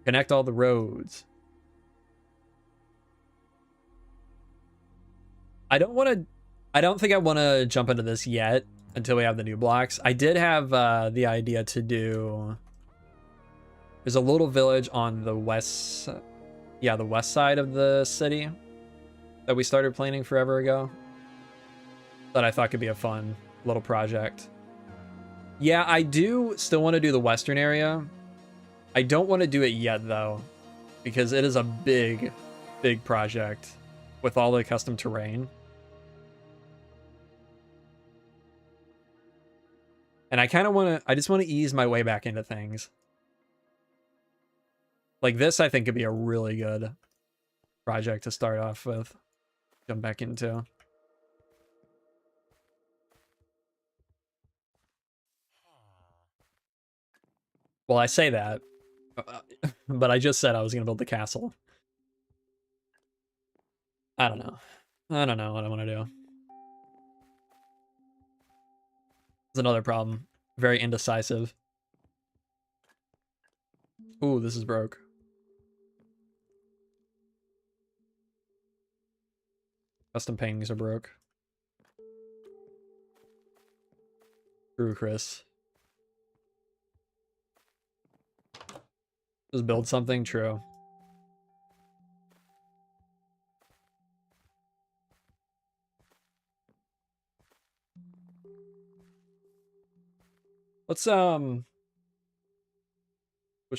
Connect all the roads. I don't think I want to jump into this yet until we have the new blocks. I did have the idea to do... There's a little village on the west... Yeah, the west side of the city that we started planning forever ago. That I thought could be a fun little project. Yeah, I do still want to do the western area. I don't want to do it yet, though, because it is a big, big project with all the custom terrain. And I kind of want to... I just want to ease my way back into things. Like this, I think, could be a really good project to start off with. Jump back into. Well, I say that, but I just said I was going to build the castle. I don't know. I don't know what I want to do. It's another problem. Very indecisive. Ooh, this is broke. Custom paintings are broke. True, Chris. Just build something, true. Let's switch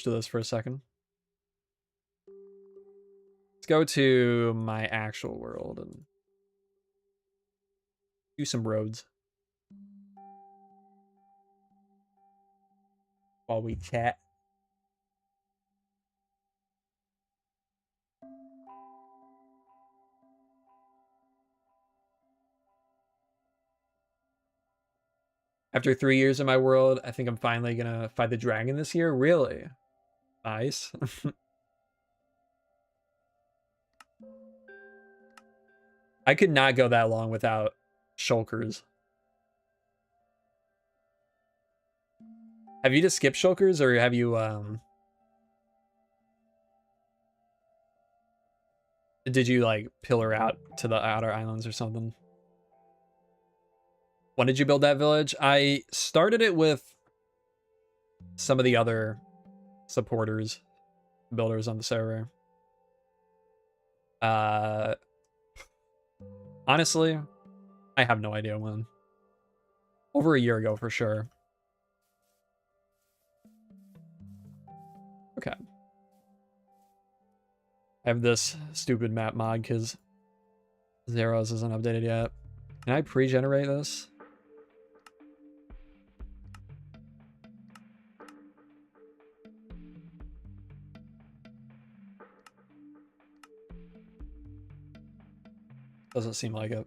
to this for a second. Let's go to my actual world and do some roads while we chat. After 3 years in my world, I think I'm finally gonna fight the dragon this year. Really? Nice. I could not go that long without shulkers. Have you just skipped shulkers, or have you did you like pillar out to the outer islands or something? When did you build that village? I started it with some of the other supporters, builders on the server. Honestly, I have no idea when. Over a year ago for sure. Okay. I have this stupid map mod because Zeros isn't updated yet. Can I pre-generate this? Doesn't seem like it.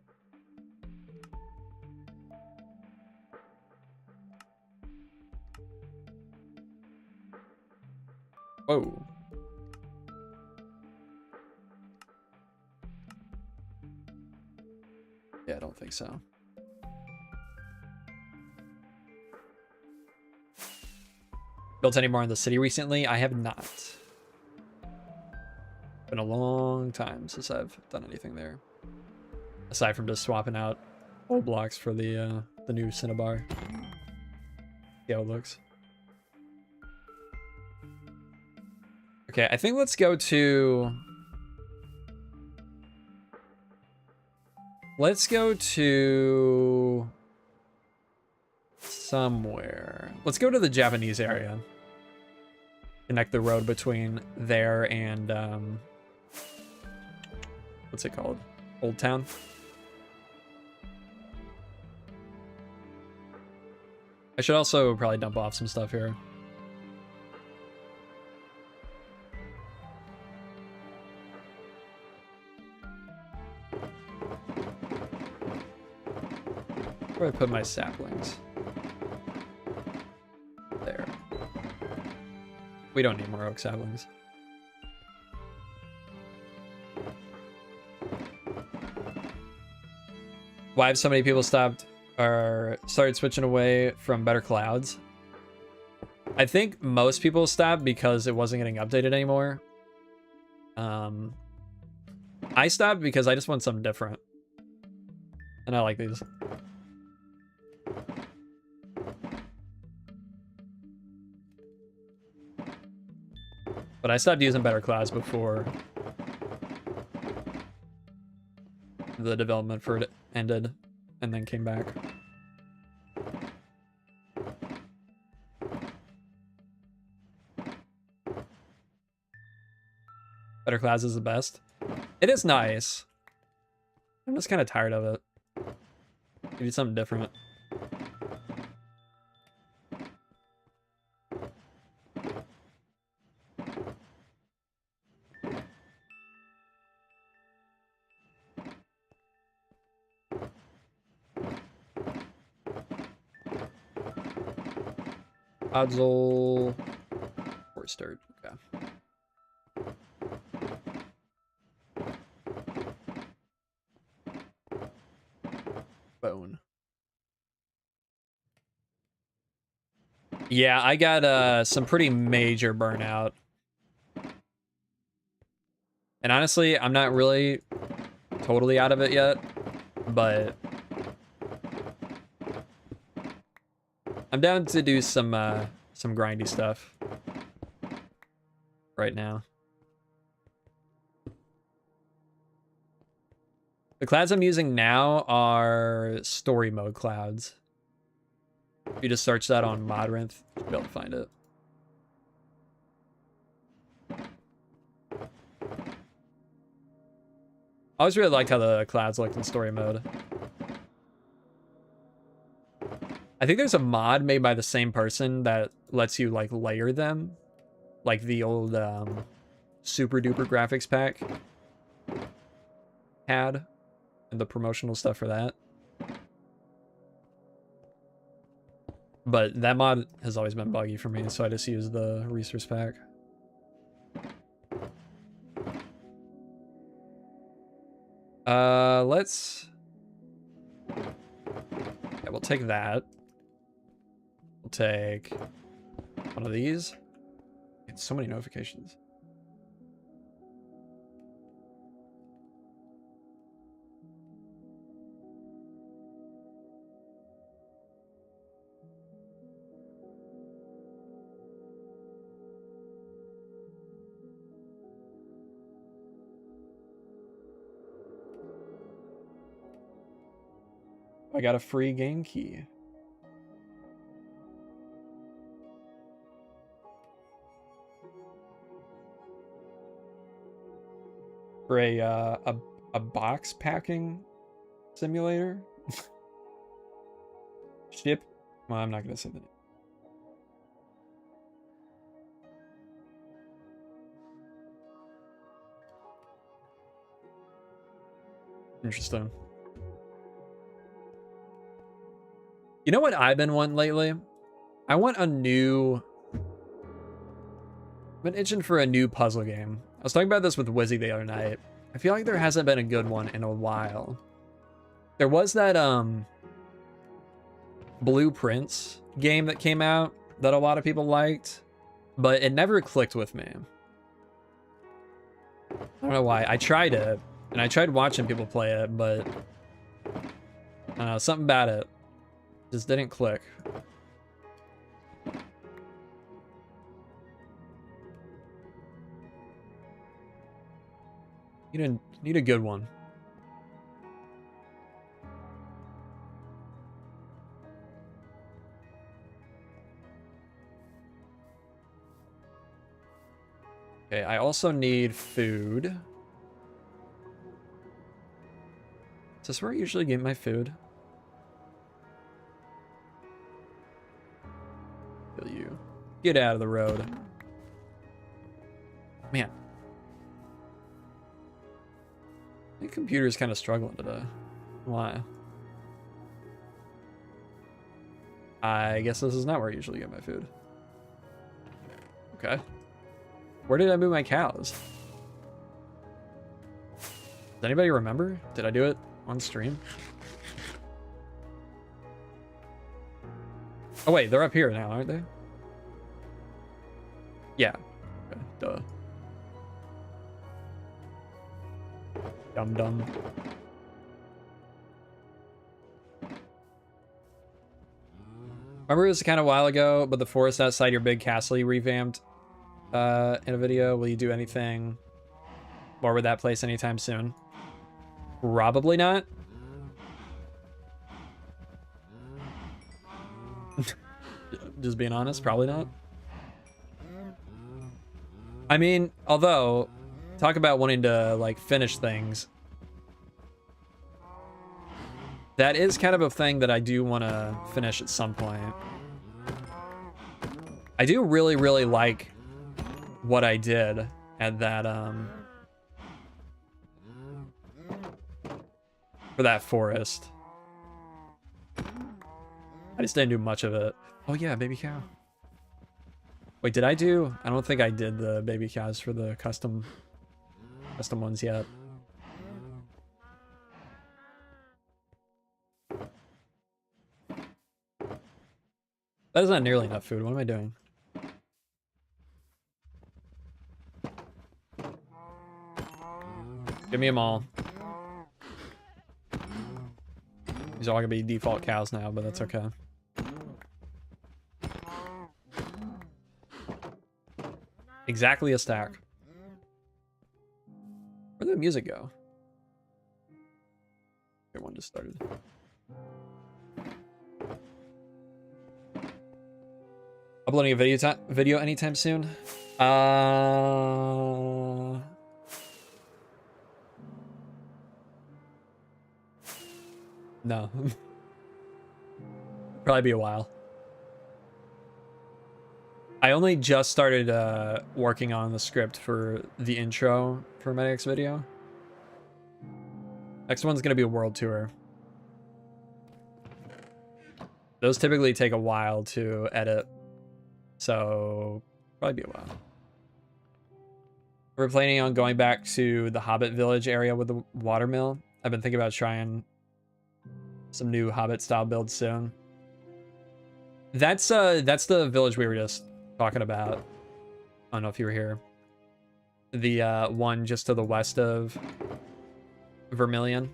Whoa. Yeah, I don't think so. Built any more in the city recently? I have not. Been a long time since I've done anything there. Aside from just swapping out old blocks for the new Cinnabar. See how it looks. Okay, I think let's go to... Let's go to... somewhere. Let's go to the Japanese area. Connect the road between there and... what's it called? Old Town? I should also probably dump off some stuff here. Where do I put my saplings? There. We don't need more oak saplings. Why have so many people stopped or started switching away from better clouds? I think most people stopped because it wasn't getting updated anymore. I stopped because I just want something different. And I like these. But I stopped using better clouds before the development for it ended and then came back. Better clouds is the best. It is nice. I'm just kind of tired of it. Maybe something different. Oddsel. Or start. Okay. Bone. Yeah, I got some pretty major burnout. And honestly, I'm not really totally out of it yet, but I'm down to do some grindy stuff right now. The clouds I'm using now are story mode clouds. If you just search that on Modrinth, you'll be able to find it. I always really liked how the clouds looked in story mode. I think there's a mod made by the same person that lets you like layer them, like the old super duper graphics pack had, and the promotional stuff for that. But that mod has always been buggy for me, so I just use the resource pack. Let's... Yeah, we'll take that. We'll take one of these. It's so many notifications. I got a free game key. For a box packing simulator. Ship. Well, I'm not gonna say the name. Interesting. You know what I've been wanting lately? I want a new... I've been itching for a new puzzle game. I was talking about this with Wizzy the other night. I feel like there hasn't been a good one in a while. There was that Blueprints game that came out that a lot of people liked, but it never clicked with me. I don't know why. I tried it, and I tried watching people play it, but I don't know, something about it just didn't click. Need a good one. Okay, I also need food. Is this where I usually get my food? Kill you. Get out of the road. Man. My computer's kind of struggling today. Why? I guess this is not where I usually get my food. Okay. Where did I move my cows? Does anybody remember? Did I do it on stream? Oh wait, they're up here now, aren't they? Yeah. Okay, duh. Dum dum. Remember it was kind of a while ago, but the forest outside your big castle you revamped in a video. Will you do anything more with that place anytime soon? Probably not. Just being honest, probably not. I mean, although, talk about wanting to like finish things. That is kind of a thing that I do want to finish at some point. I do really, really like what I did at that, for that forest. I just didn't do much of it. Oh yeah, baby cow. Wait, did I do? I don't think I did the baby cows for the custom ones yet. That is not nearly enough food. What am I doing? Give me them all. These are all gonna be default cows now, but that's okay. Exactly a stack. Where'd the music go? Okay, one just started. Uploading a video anytime soon? No. Probably be a while. I only just started working on the script for the intro for my next video. Next one's gonna be a world tour. Those typically take a while to edit, so probably be a while. We're planning on going back to the Hobbit village area with the watermill. I've been thinking about trying some new Hobbit style builds soon. That's the village we were just talking about. I don't know if you were here. The one just to the west of Vermilion.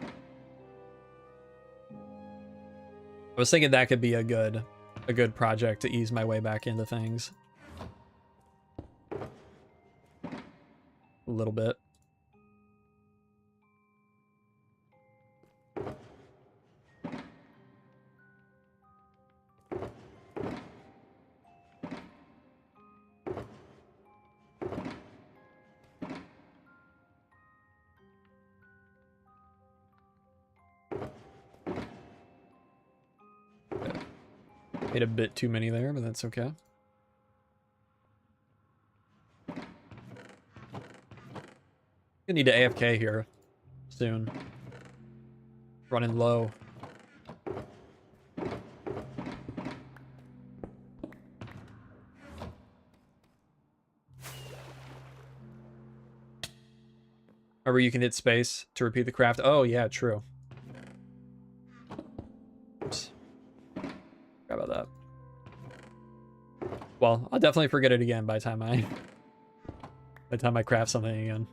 I was thinking that could be a good project to ease my way back into things. A little bit. Made a bit too many there, but that's okay. I need to AFK here soon. Running low. Remember, you can hit space to repeat the craft. Oh, yeah, true. Oops. Forgot about that. Well, I'll definitely forget it again by the time I craft something again.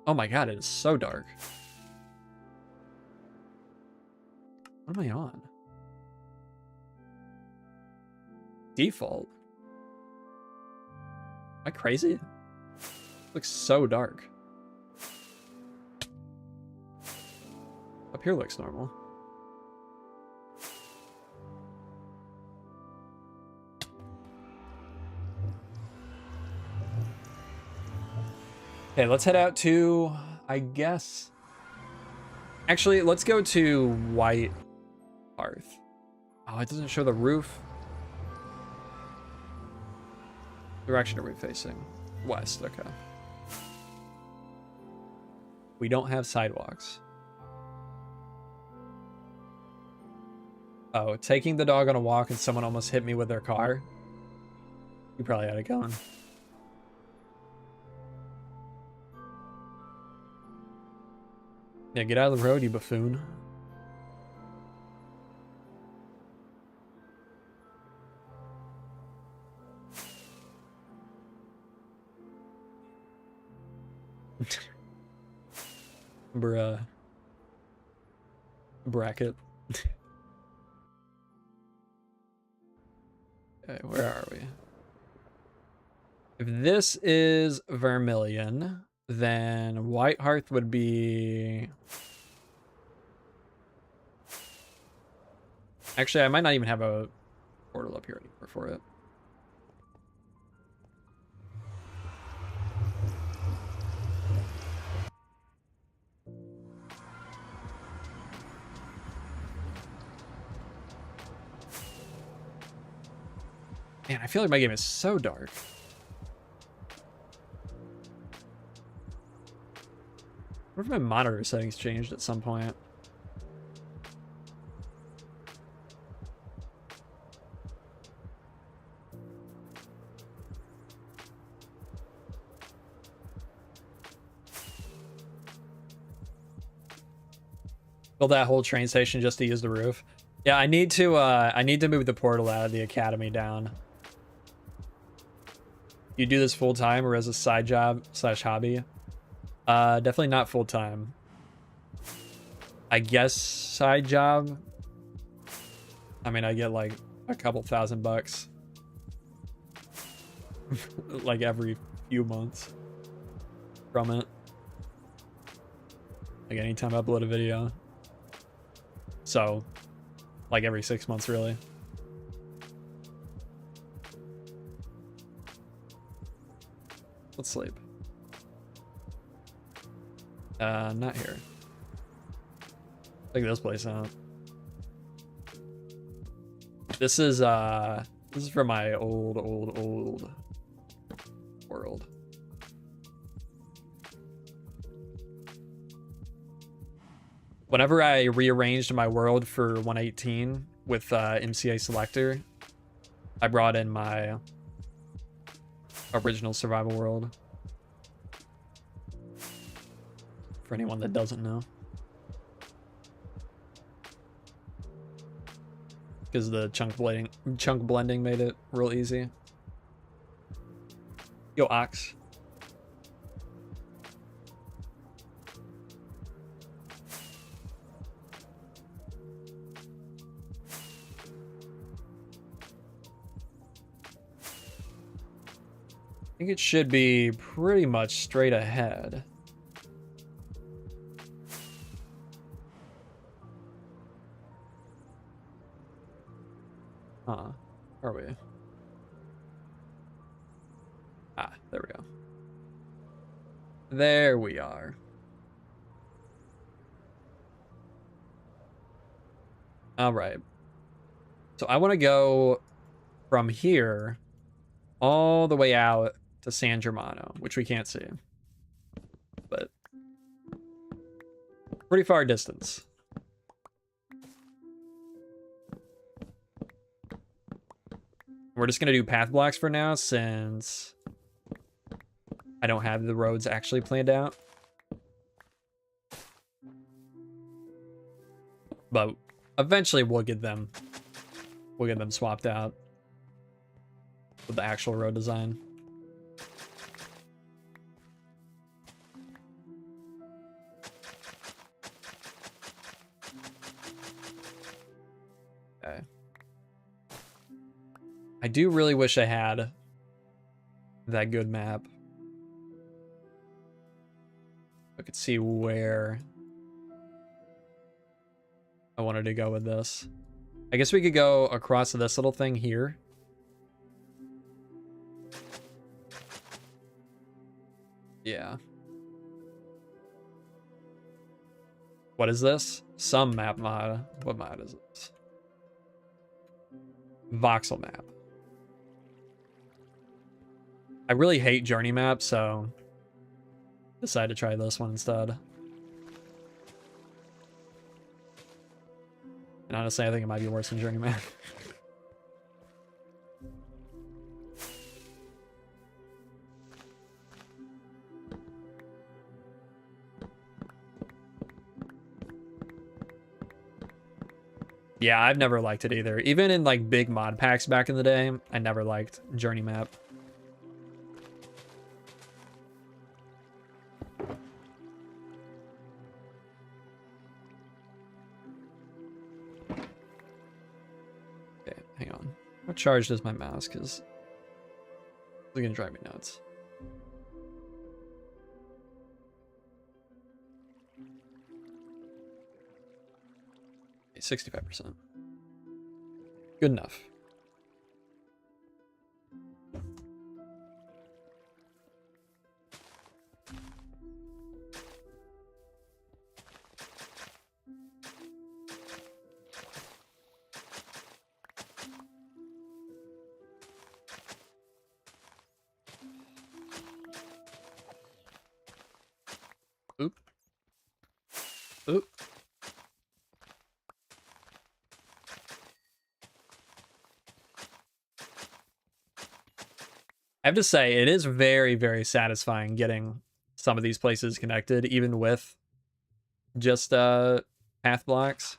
Oh my god, it is so dark. What am I on? Default? Am I crazy? It looks so dark. Up here looks normal. Okay, let's head out to, I guess... Actually, let's go to White Hearth. Oh, it doesn't show the roof. Direction are we facing? West, okay. We don't have sidewalks. Oh, taking the dog on a walk and someone almost hit me with their car. You probably had it going. Yeah, get out of the road, you buffoon. Bruh. Bracket. Okay, where are we? If this is Vermilion, then White Hearth would be... Actually, I might not even have a portal up here anymore for it. Man, I feel like my game is so dark. What if my monitor settings changed at some point? Build that whole train station just to use the roof. Yeah, I need to move the portal out of the academy down. You do this full time or as a side job / hobby? Definitely not full time. I guess side job. I mean, I get like a couple $1,000 like every few months from it. Like anytime I upload a video. So, like every 6 months, really. Let's sleep. Not here. Check this place out. This is from my old world. Whenever I rearranged my world for 118 with MCA selector, I brought in my original survival world. For anyone that doesn't know. Because the chunk blending made it real easy. Yo, Ox. I think it should be pretty much straight ahead. Huh. Where are we? Ah, there we go. There we are. All right. So I want to go from here all the way out to San Germano, which we can't see. But pretty far distance. We're just going to do path blocks for now since I don't have the roads actually planned out. But eventually we'll get them swapped out with the actual road design. Okay. I do really wish I had that good map. I could see where I wanted to go with this. I guess we could go across this little thing here. Yeah. What is this? Some map mod. What mod is this? Voxel map. I really hate journey maps, so decided to try this one instead. And honestly, I think it might be worse than Journeyman. Yeah, I've never liked it either. Even in like big mod packs back in the day, I never liked Journey Map. Okay, hang on. How charged is my mouse? Because it's gonna drive me nuts. Okay, 65%. Good enough. Oop. Oop. I have to say, it is very, very satisfying getting some of these places connected, even with just path blocks.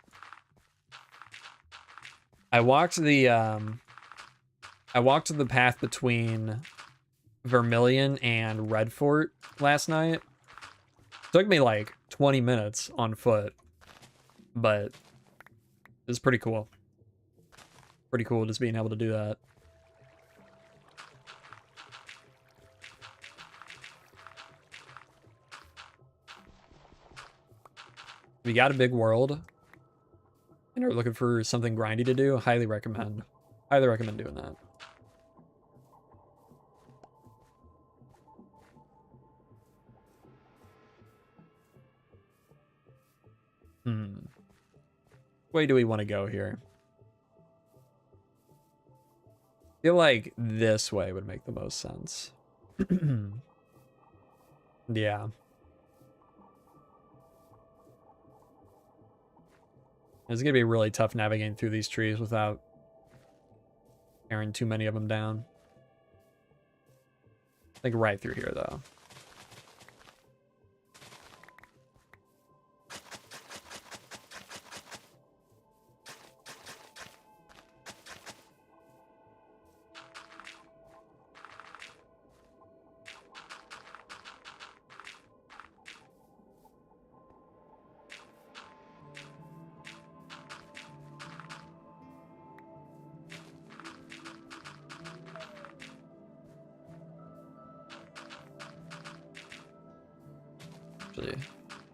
I walked the path between Vermilion and Red Fort last night. Took me like 20 minutes on foot, but it was pretty cool. Pretty cool just being able to do that. If you got a big world and are looking for something grindy to do, highly recommend. Highly recommend doing that. Way do we want to go here? I feel like this way would make the most sense. Yeah. It's gonna be really tough navigating through these trees without tearing too many of them down. Like right through here though.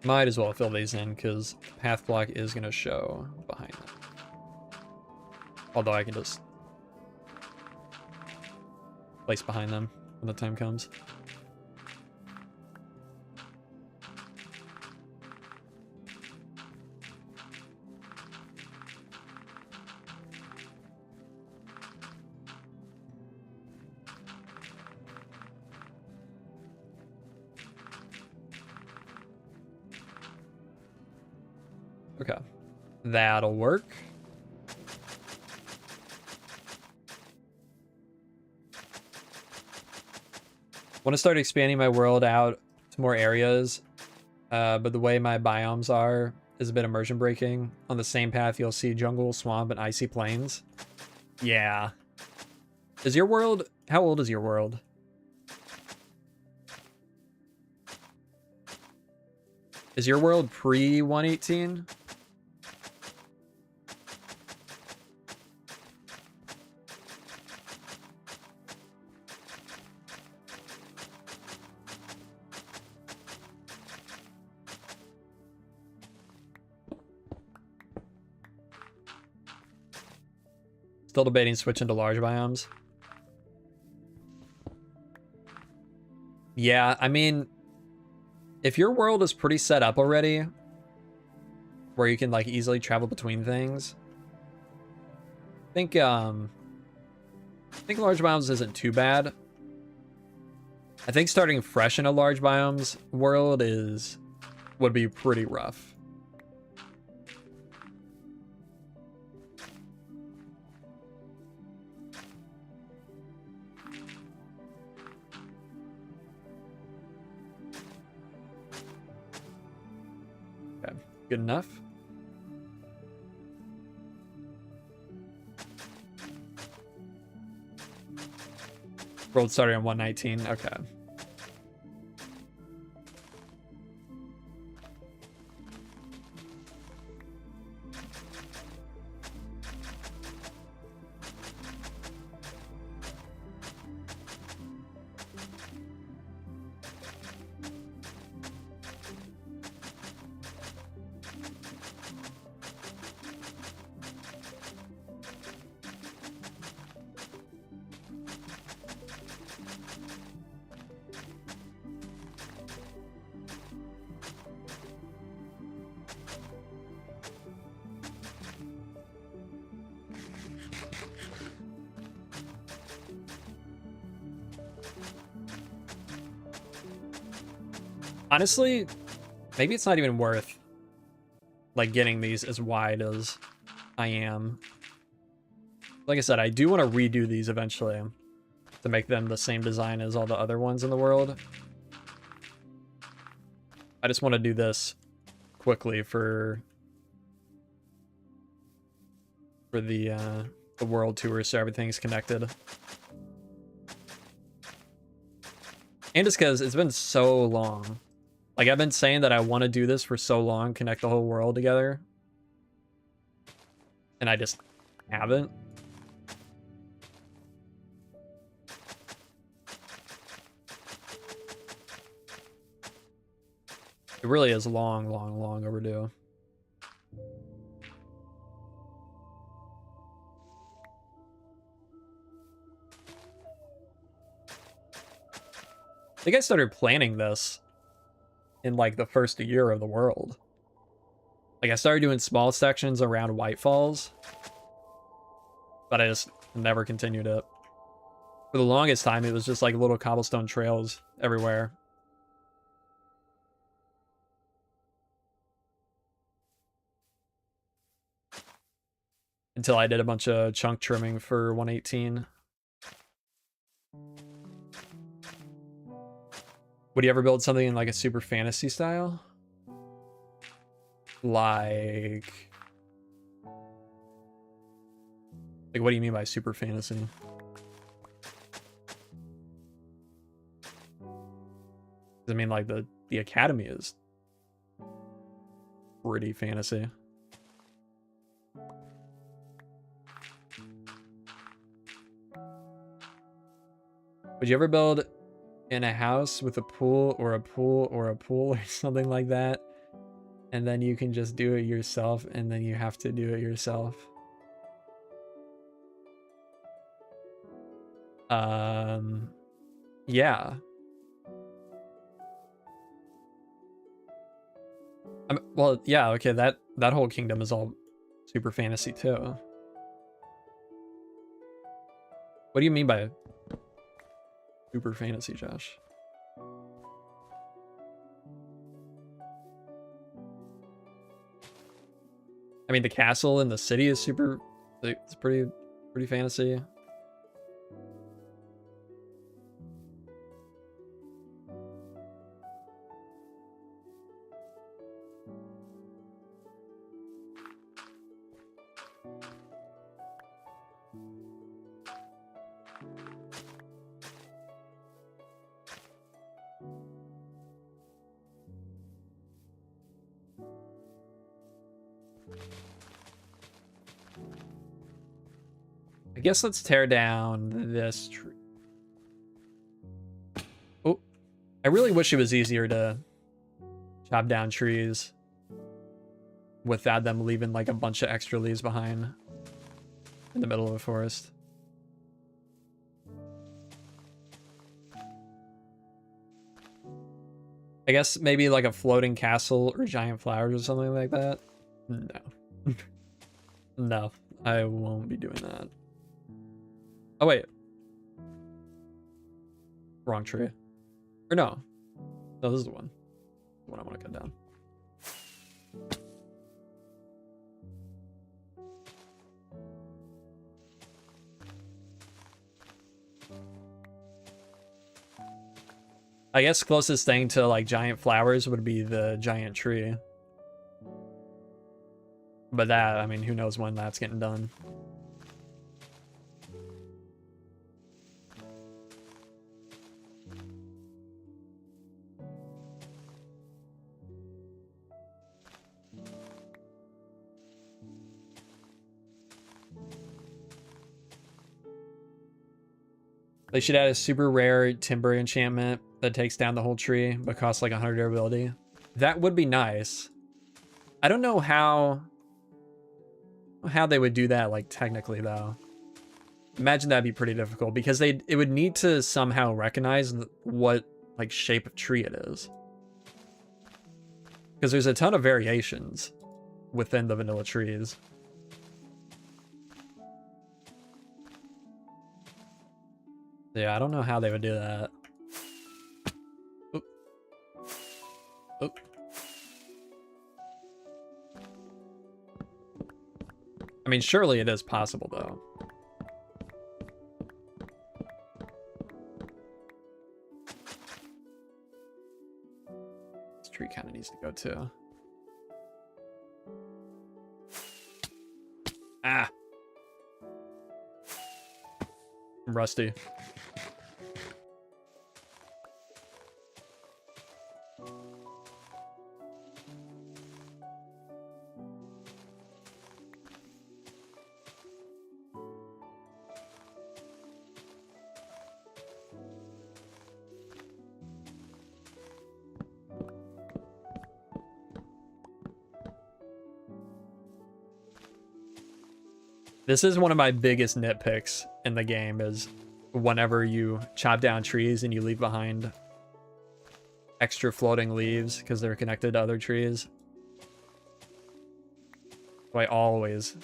Might as well fill these in because path block is going to show behind them. Although I can just place behind them when the time comes. Okay, that'll work. Want to start expanding my world out to more areas, but the way my biomes are is a bit immersion breaking. On the same path, you'll see jungle, swamp, and icy plains. Yeah. Is your world... How old is your world? Is your world pre-118? Still debating switching to large biomes. Yeah, I mean, if your world is pretty set up already, where you can like easily travel between things, I think large biomes isn't too bad. I think starting fresh in a large biomes world would be pretty rough. Okay, good enough. World started on 119. Okay. Honestly, maybe it's not even worth like getting these as wide as I am. Like I said, I do want to redo these eventually to make them the same design as all the other ones in the world. I just want to do this quickly for the world tour so everything's connected. And just because it's been so long. Like, I've been saying that I want to do this for so long, connect the whole world together. And I just haven't. It really is long, long, long overdue. I think I started planning this in like the first year of the world. Like I started doing small sections around White Falls, but I just never continued it. For the longest time, it was just like little cobblestone trails everywhere. Until I did a bunch of chunk trimming for 118. Would you ever build something in like a super fantasy style? Like what do you mean by super fantasy? I mean, like the Academy is pretty fantasy. Would you ever build in a house with a pool or a pool or a pool or something like that? And then you can just do it yourself and then you have to do it yourself. Yeah. Well, yeah, okay, that whole kingdom is all super fantasy too. What do you mean by super fantasy, Josh? I mean, the castle in the city is super, it's pretty fantasy. I guess let's tear down this tree. Oh, I really wish it was easier to chop down trees without them leaving like a bunch of extra leaves behind in the middle of a forest. I guess maybe like a floating castle or giant flowers or something like that. No. No, I won't be doing that. Oh, wait. Wrong tree. Or no. No, this is the one. The one I want to cut down. I guess closest thing to like giant flowers would be the giant tree. But that, I mean, who knows when that's getting done. They should add a super rare timber enchantment that takes down the whole tree, but costs like 100 durability. That would be nice. I don't know how they would do that, like, technically, though. Imagine that'd be pretty difficult, because it would need to somehow recognize what, like, shape of tree it is. Because there's a ton of variations within the vanilla trees. Yeah, I don't know how they would do that. Oop. Oop. I mean, surely it is possible, though. This tree kind of needs to go, too. Ah! I'm rusty. This is one of my biggest nitpicks in the game, is whenever you chop down trees and you leave behind extra floating leaves because they're connected to other trees. So I always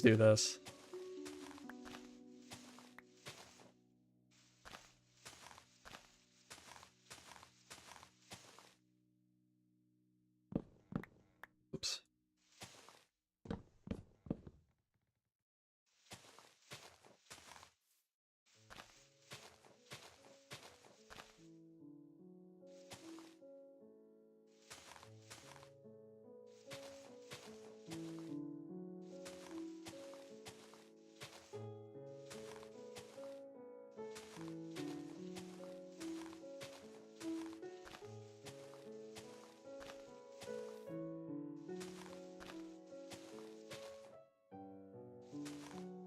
do this. Oops.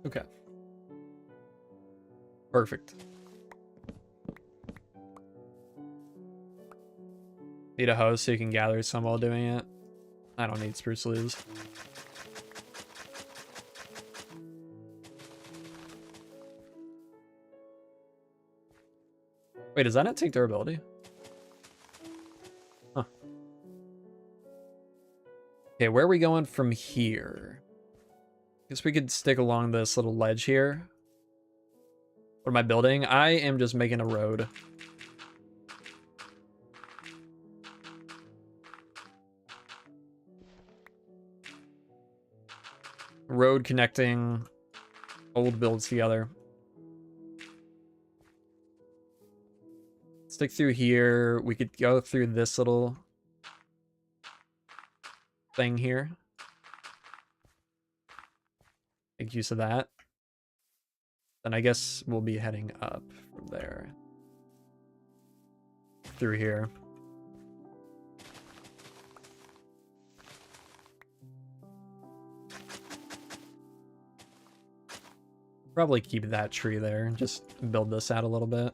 Okay. Perfect. Need a hose so you can gather some while doing it. I don't need spruce leaves. Wait, does that not take durability? Huh. Okay, where are we going from here? Guess we could stick along this little ledge here. What am I building? I am just making a road. Road connecting old builds together. Stick through here. We could go through this little thing here. Make use of that. Then I guess we'll be heading up from there. Through here. Probably keep that tree there and just build this out a little bit.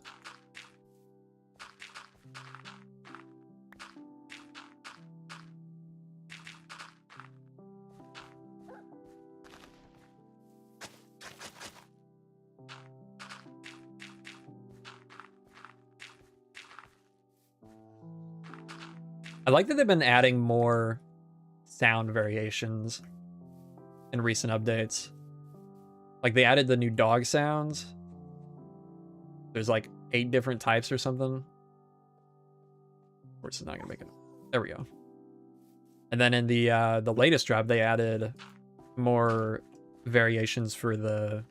I like that they've been adding more sound variations in recent updates. Like, they added the new dog sounds. There's like 8 different types or something. Of course, it's not gonna make it. There we go. And then in the latest drop, they added more variations for the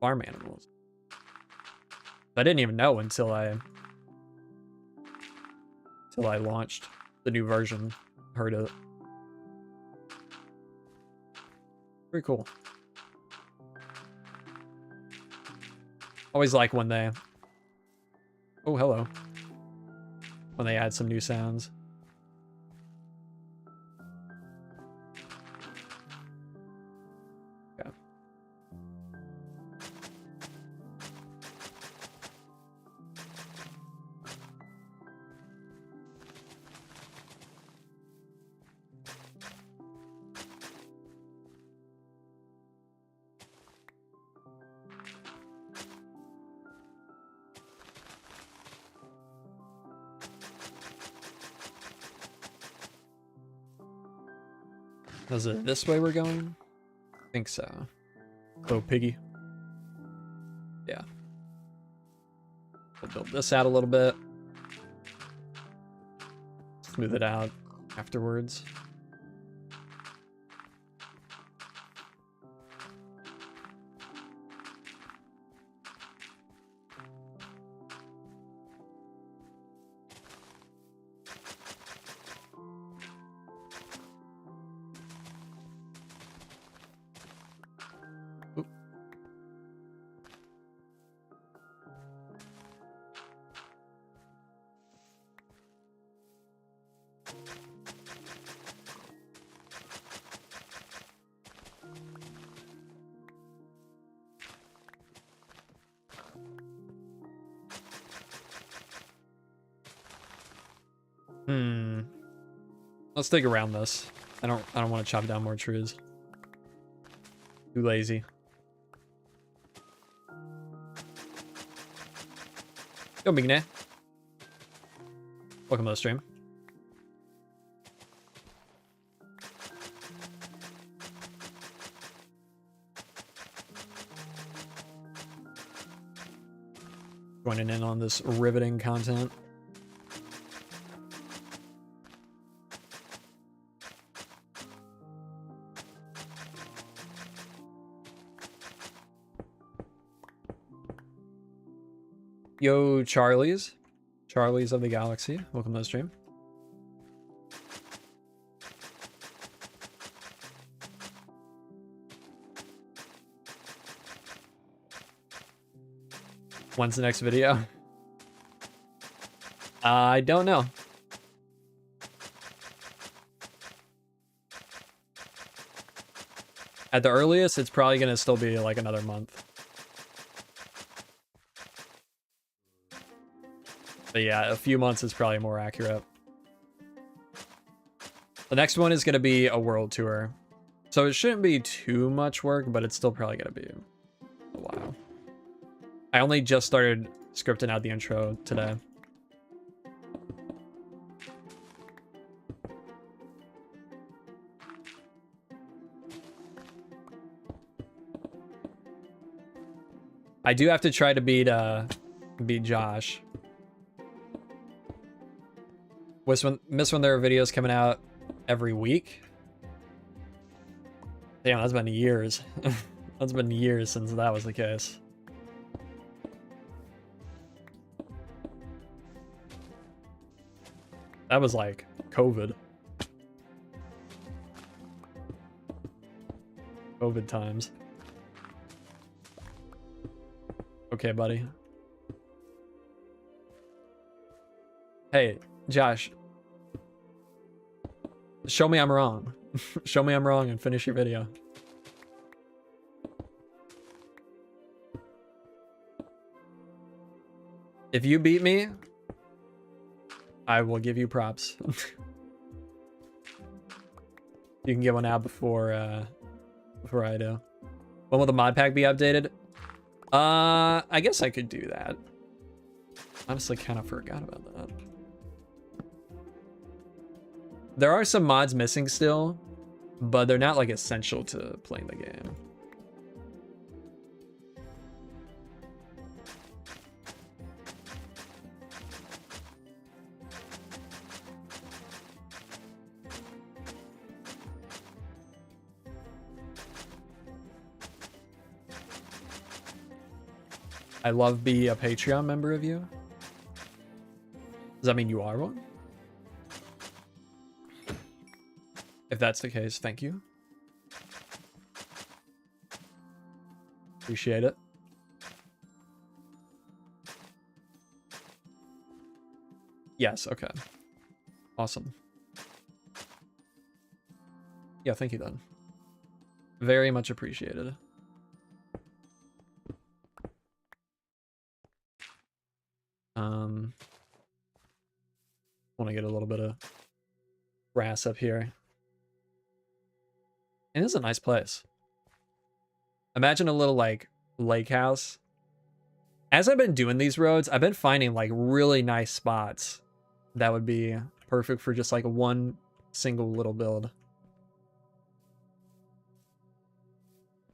farm animals. I didn't even know until I launched the new version. Heard it. Very cool. Always like when they... Oh, hello. When they add some new sounds. Okay. Is it this way we're going? I think so. Oh, piggy. Yeah. We'll build this out a little bit. Smooth it out afterwards. Oop. Let's dig around this. I don't want to chop down more trees. Too lazy. Yo, Migne. Welcome to the stream. Joining in on this riveting content. Yo, Charlies of the galaxy, welcome to the stream. When's the next video? I don't know. At the earliest, it's probably gonna still be like another month. But yeah, a few months is probably more accurate. The next one is going to be a world tour. So it shouldn't be too much work, but it's still probably going to be a while. I only just started scripting out the intro today. I do have to try to beat Josh. Miss when there are videos coming out every week. Damn, that's been years. That's been years since that was the case. That was like COVID. COVID times. Okay, buddy. Hey, Josh. Show me I'm wrong. Show me I'm wrong and finish your video. If you beat me, I will give you props. You can get one out before I do. When will the mod pack be updated? I guess I could do that. Honestly, kind of forgot about that. There are some mods missing still, but they're not like essential to playing the game. I love being a Patreon member of you. Does that mean you are one? If that's the case, thank you. Appreciate it. Yes, okay. Awesome. Yeah, thank you then. Very much appreciated. Want to get a little bit of grass up here. And this is a nice place. Imagine a little like lake house. As I've been doing these roads, I've been finding like really nice spots that would be perfect for just like one single little build.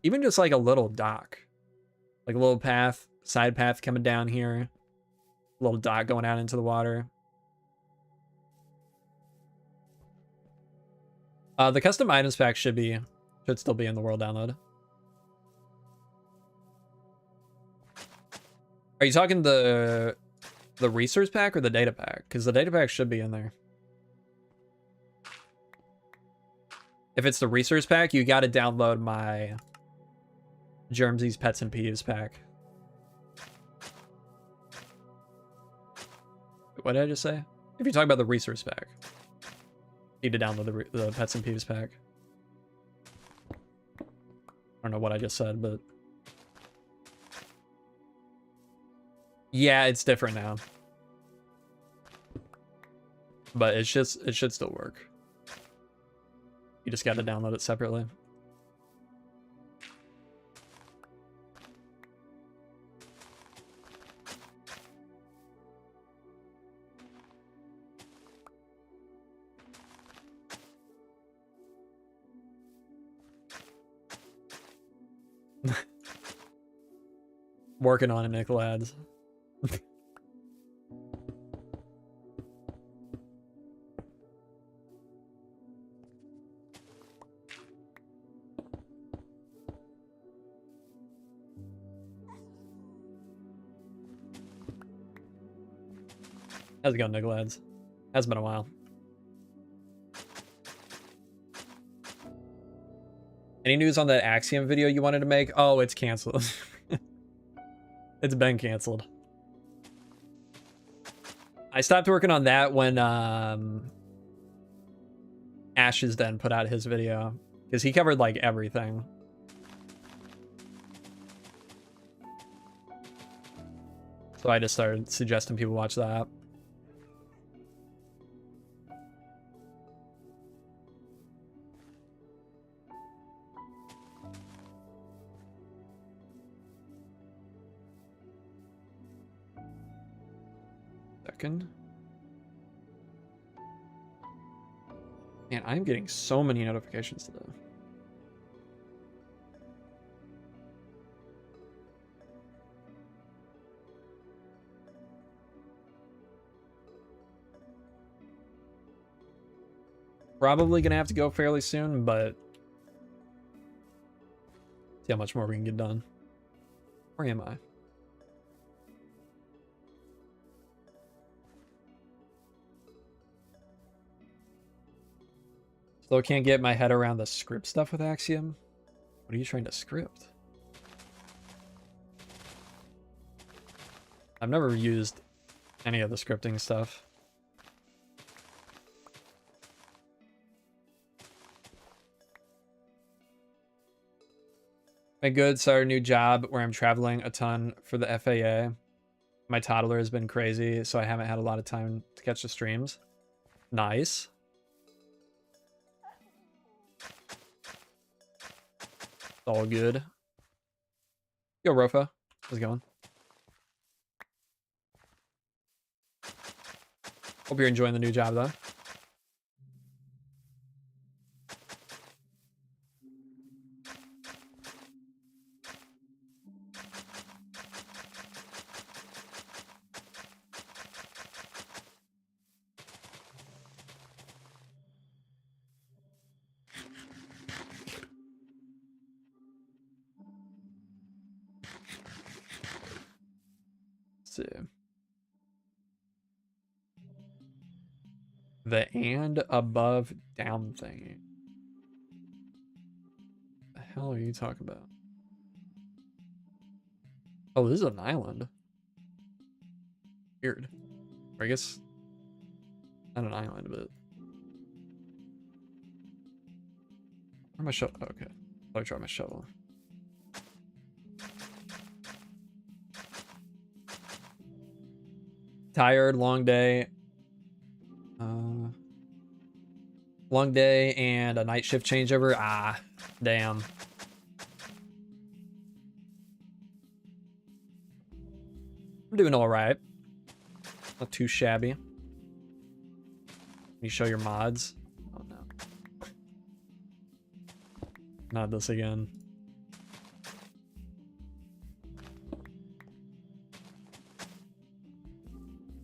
Even just like a little dock, like a little path, side path coming down here, a little dock going out into the water. The custom items pack should still be in the world download. Are you talking the resource pack or the data pack? Because the data pack should be in there. If it's the resource pack, you got to download my Jermsy's Pets and Peeves pack. What did I just say? If you're talking about the resource pack, you need to download the Pets and Peeves pack. I don't know what I just said, but yeah, it's different now. But it should still work. You just got to download it separately. Working on it, Nick lads. How's it going, Nick lads? Has been a while. Any news on that Axiom video you wanted to make? Oh, it's canceled. It's been canceled. I stopped working on that when Ash's Den put out his video, because he covered like everything. So I just started suggesting people watch that. Second. Man, I'm getting so many notifications today. Probably gonna have to go fairly soon, but see how much more we can get done. Where am I? Still can't get my head around the script stuff with Axiom. What are you trying to script? I've never used any of the scripting stuff. Been good. Started a new job where I'm traveling a ton for the FAA. My toddler has been crazy, so I haven't had a lot of time to catch the streams. Nice. All good. Yo, Rofa. How's it going? Hope you're enjoying the new job, though. See. The and above down thing. The hell are you talking about? Oh, this is an island. Weird. Or I guess not an island, but where my shovel? Oh, okay. Let me try my shovel. Tired, long day. Long day and a night shift changeover. Ah, damn. I'm doing all right. Not too shabby. Can you show your mods? Oh no. Not this again.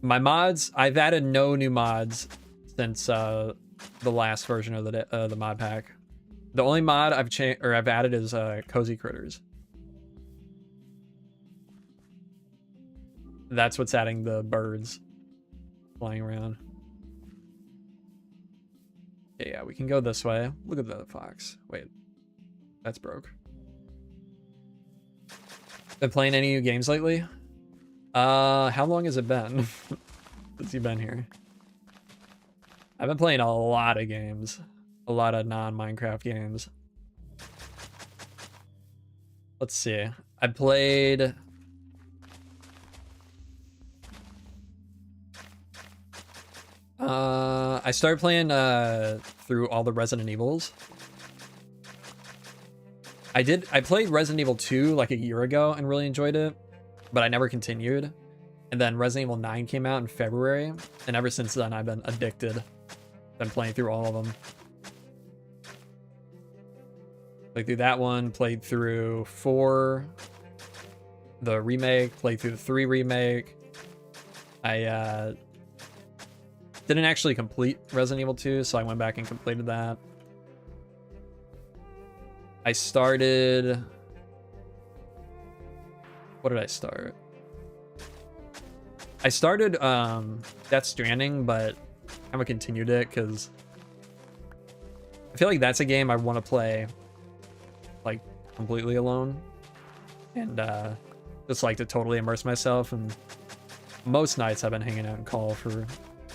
My mods, I've added no new mods since the last version of the mod pack. The only mod I've added is Cozy Critters. That's what's adding the birds flying around. Yeah, we can go this way. Look at the fox. Wait, that's broke. Been playing any new games lately? How long has it been since you've been here? I've been playing a lot of games. A lot of non-Minecraft games. Let's see. I played... I started playing through all the Resident Evils. I played Resident Evil 2 like a year ago and really enjoyed it, but I never continued. And then Resident Evil 9 came out in February, and ever since then I've been addicted. Been playing through all of them. Played through that one, played through 4, the remake, played through the 3 remake. I didn't actually complete Resident Evil 2, so I went back and completed that. I started... What did I start? I started Death Stranding, but I haven't continued it because I feel like that's a game I want to play like completely alone and just like to totally immerse myself. And most nights I've been hanging out in Call for the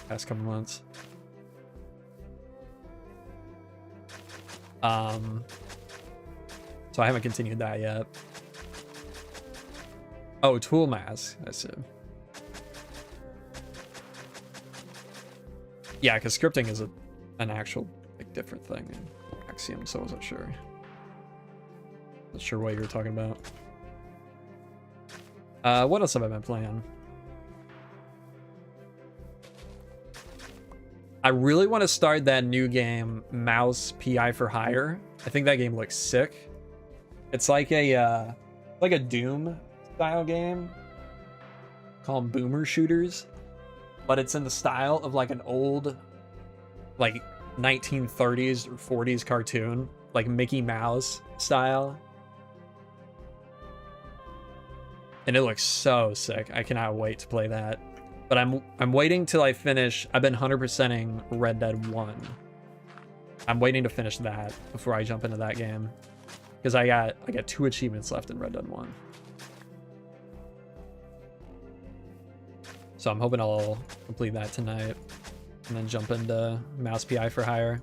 past couple months. So I haven't continued that yet. Oh, Tool Mask, I see. Yeah, because scripting is an actual like different thing in Axiom, so I wasn't sure. Not sure what you were talking about. What else have I been playing? I really want to start that new game, Mouse PI for Hire. I think that game looks sick. It's like a Doom style game called Boomer Shooters, but it's in the style of like an old like 1930s or 40s cartoon, like Mickey Mouse style. And it looks so sick. I cannot wait to play that. But I'm waiting till I finish. I've been 100%ing Red Dead 1. I'm waiting to finish that before I jump into that game. Because I got 2 achievements left in Red Dead 1. So I'm hoping I'll complete that tonight and then jump into Mouse PI for Hire.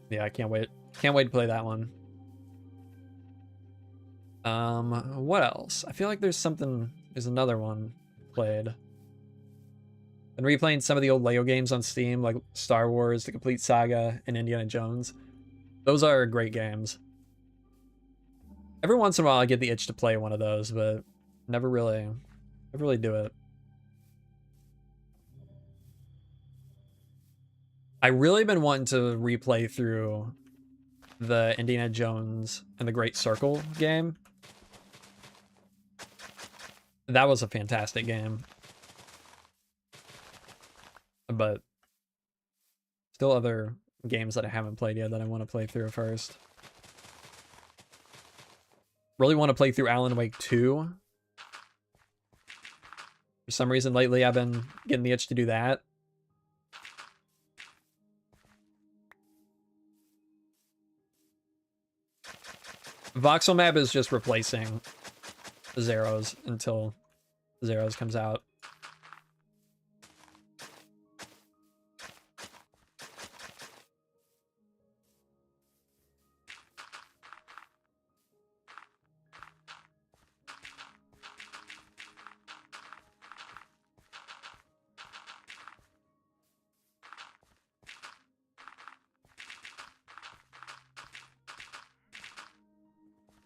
Yeah, I can't wait. Can't wait to play that one. What else? I feel like there's another one played. Been replaying some of the old Lego games on Steam, like Star Wars, The Complete Saga, and Indiana Jones. Those are great games. Every once in a while I get the itch to play one of those, but never really do it. I really been wanting to replay through the Indiana Jones and the Great Circle game. That was a fantastic game. But still other games that I haven't played yet that I want to play through first. Really want to play through Alan Wake 2. For some reason lately I've been getting the itch to do that. Voxel map is just replacing Zeros until Zeros comes out.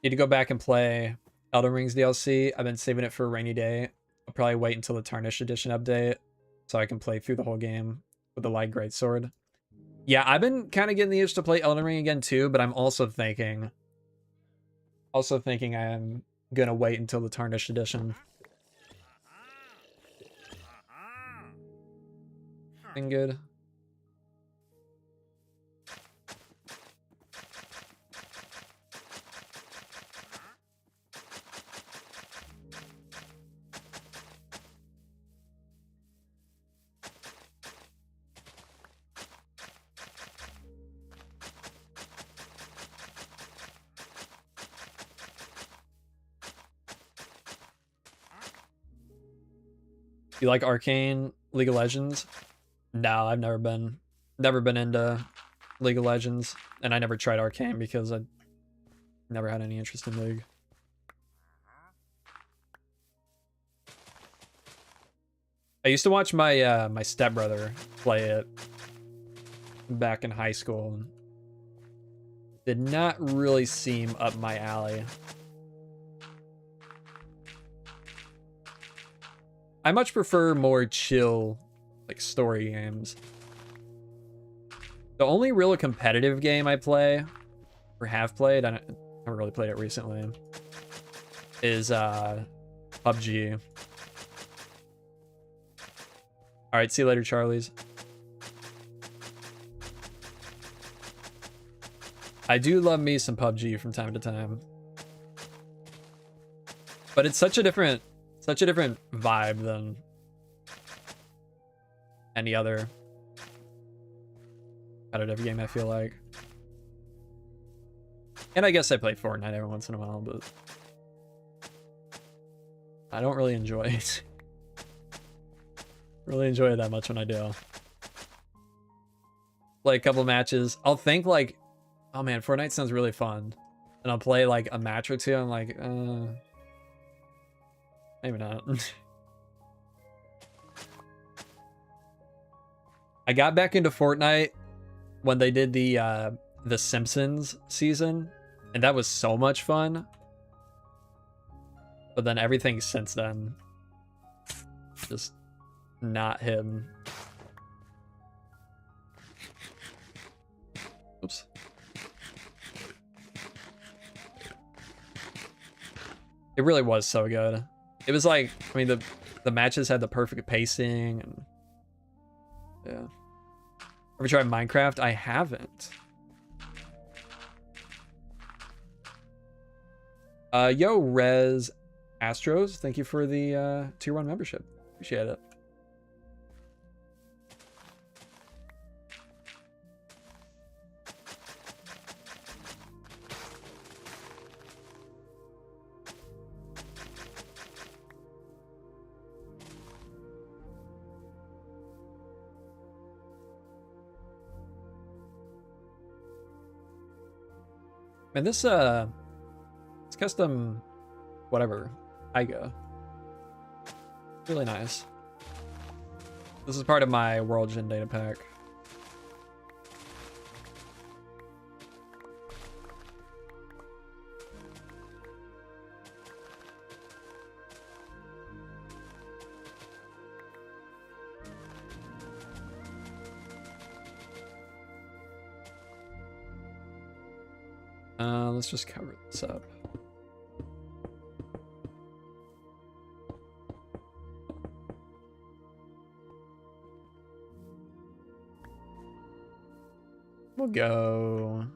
Need to go back and play Elden Ring's DLC. I've been saving it for a rainy day. I'll probably wait until the Tarnished Edition update so I can play through the whole game with the light greatsword. Yeah, I've been kind of getting the itch to play Elden Ring again too, but I'm also thinking I'm gonna wait until the Tarnished Edition. Been good. You like Arcane, League of Legends? No, I've never been into League of Legends, and I never tried Arcane because I never had any interest in League. I used to watch my my stepbrother play it back in high school. And did not really seem up my alley. I much prefer more chill, like, story games. The only real competitive game I play, or have played, I haven't really played it recently, is PUBG. Alright, see you later, Charlies. I do love me some PUBG from time to time. But it's such a different vibe than any other competitive game, I feel like. And I guess I play Fortnite every once in a while, but I don't really enjoy it. Really enjoy it that much when I do. Play a couple matches. I'll think like, oh man, Fortnite sounds really fun. And I'll play like a match or two. I'm like, maybe not. I got back into Fortnite when they did the Simpsons season, and that was so much fun. But then everything since then, just not him. Oops. It really was so good. It was like, I mean, the matches had the perfect pacing, and yeah. Ever tried Minecraft? I haven't. Yo, Rez Astros, thank you for the tier 1 membership. Appreciate it. Man, this it's custom whatever Iga. Really nice. This is part of my World Gen data pack. Let's just cover this up. We'll go.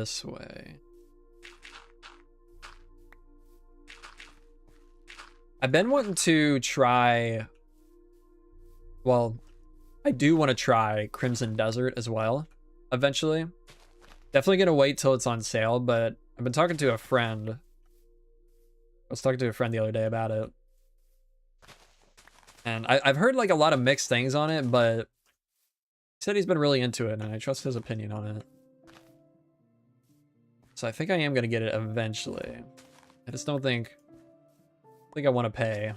this way. I've been wanting to try... Well, I do want to try Crimson Desert as well, eventually. Definitely gonna wait till it's on sale, but I've been talking to a friend. I was talking to a friend the other day about it. And I've heard like a lot of mixed things on it, but he said he's been really into it, and I trust his opinion on it. So I think I am gonna get it eventually. I just don't think I want to pay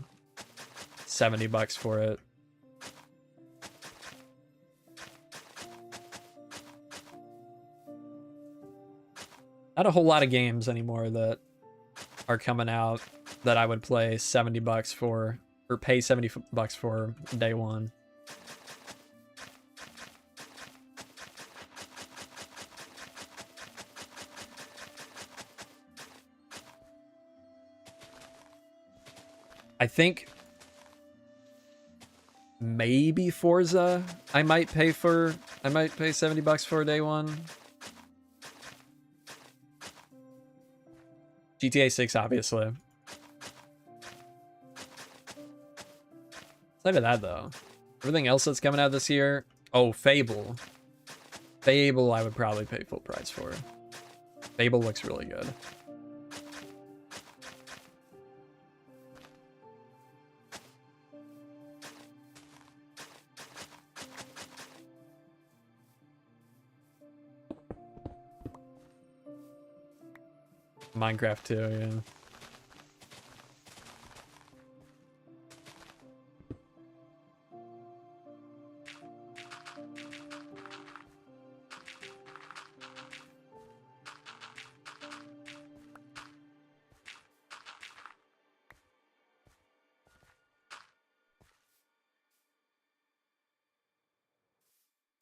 $70 for it. Not a whole lot of games anymore that are coming out that I would play $70 for, or pay $70 for day one. I think maybe Forza I might pay $70 for day one. GTA 6, obviously. Aside of that, though, everything else that's coming out this year... Oh, Fable. Fable I would probably pay full price for. Fable looks really good. Minecraft too, yeah.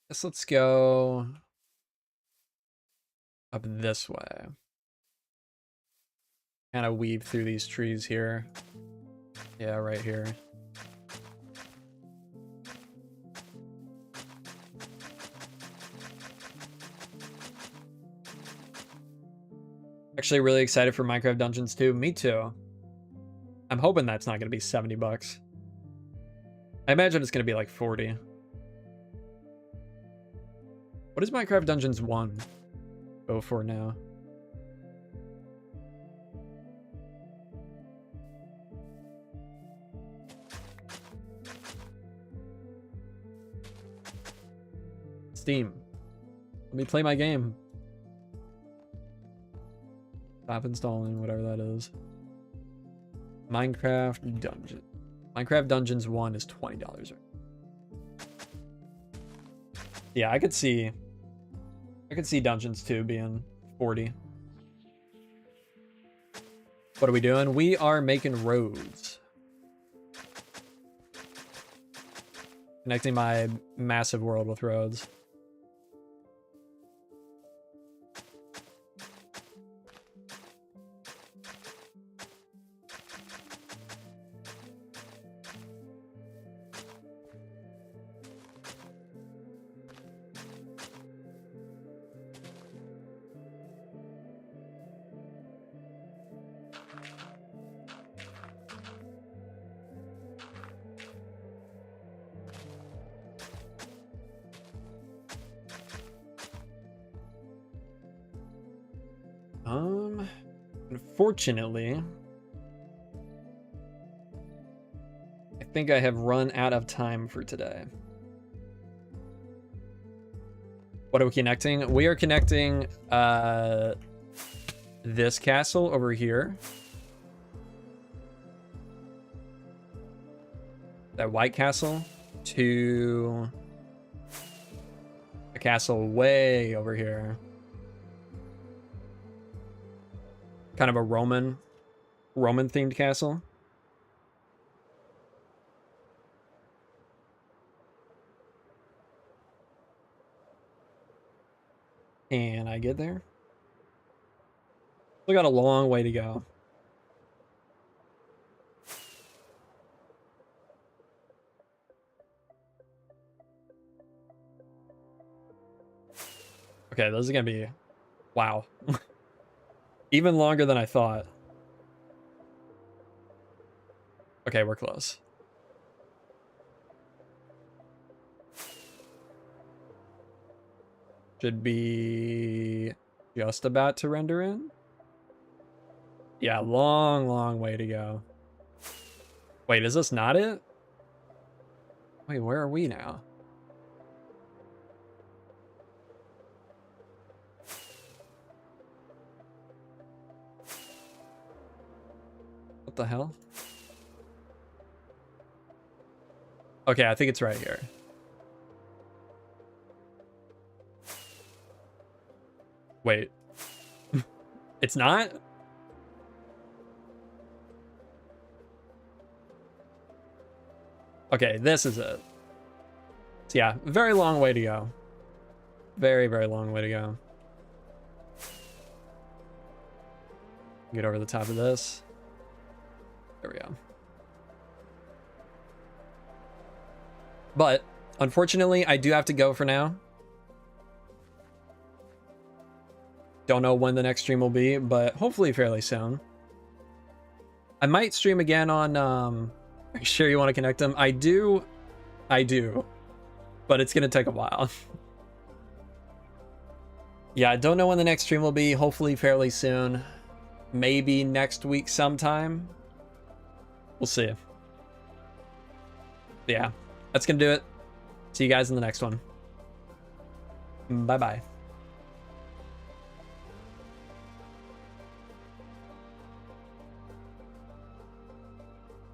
Guess let's go up this way. Kind of weave through these trees here. Yeah, right here. Actually really excited for Minecraft Dungeons 2. Me too. I'm hoping that's not going to be $70. I imagine it's going to be like 40. What is Minecraft Dungeons 1 go for now? Steam. Let me play my game. Stop installing, whatever that is. Minecraft Dungeon. Minecraft Dungeons 1 is $20. Yeah, I could see Dungeons 2 being 40. What are we doing? We are making roads. Connecting my massive world with roads. Unfortunately, I think I have run out of time for today. What are we connecting? We are connecting this castle over here. That white castle to a castle way over here. Kind of a Roman themed castle. Can I get there? We got a long way to go. Okay, this is gonna be Wow. Even longer than I thought. Okay, we're close. Should be just about to render in. Yeah, long way to go. Wait, is this not it? Wait, where are we now? What the hell? Okay, I think it's right here. Wait. It's not? Okay, this is it. So yeah, very long way to go. Very long way to go. Get over the top of this. There we go. But unfortunately, I do have to go for now. Don't know when the next stream will be, but hopefully fairly soon. I might stream again on, are you sure you want to connect them? I do, but it's going to take a while. Yeah, I don't know when the next stream will be. Hopefully fairly soon. Maybe next week sometime. We'll see. Yeah, that's going to do it. See you guys in the next one. Bye-bye.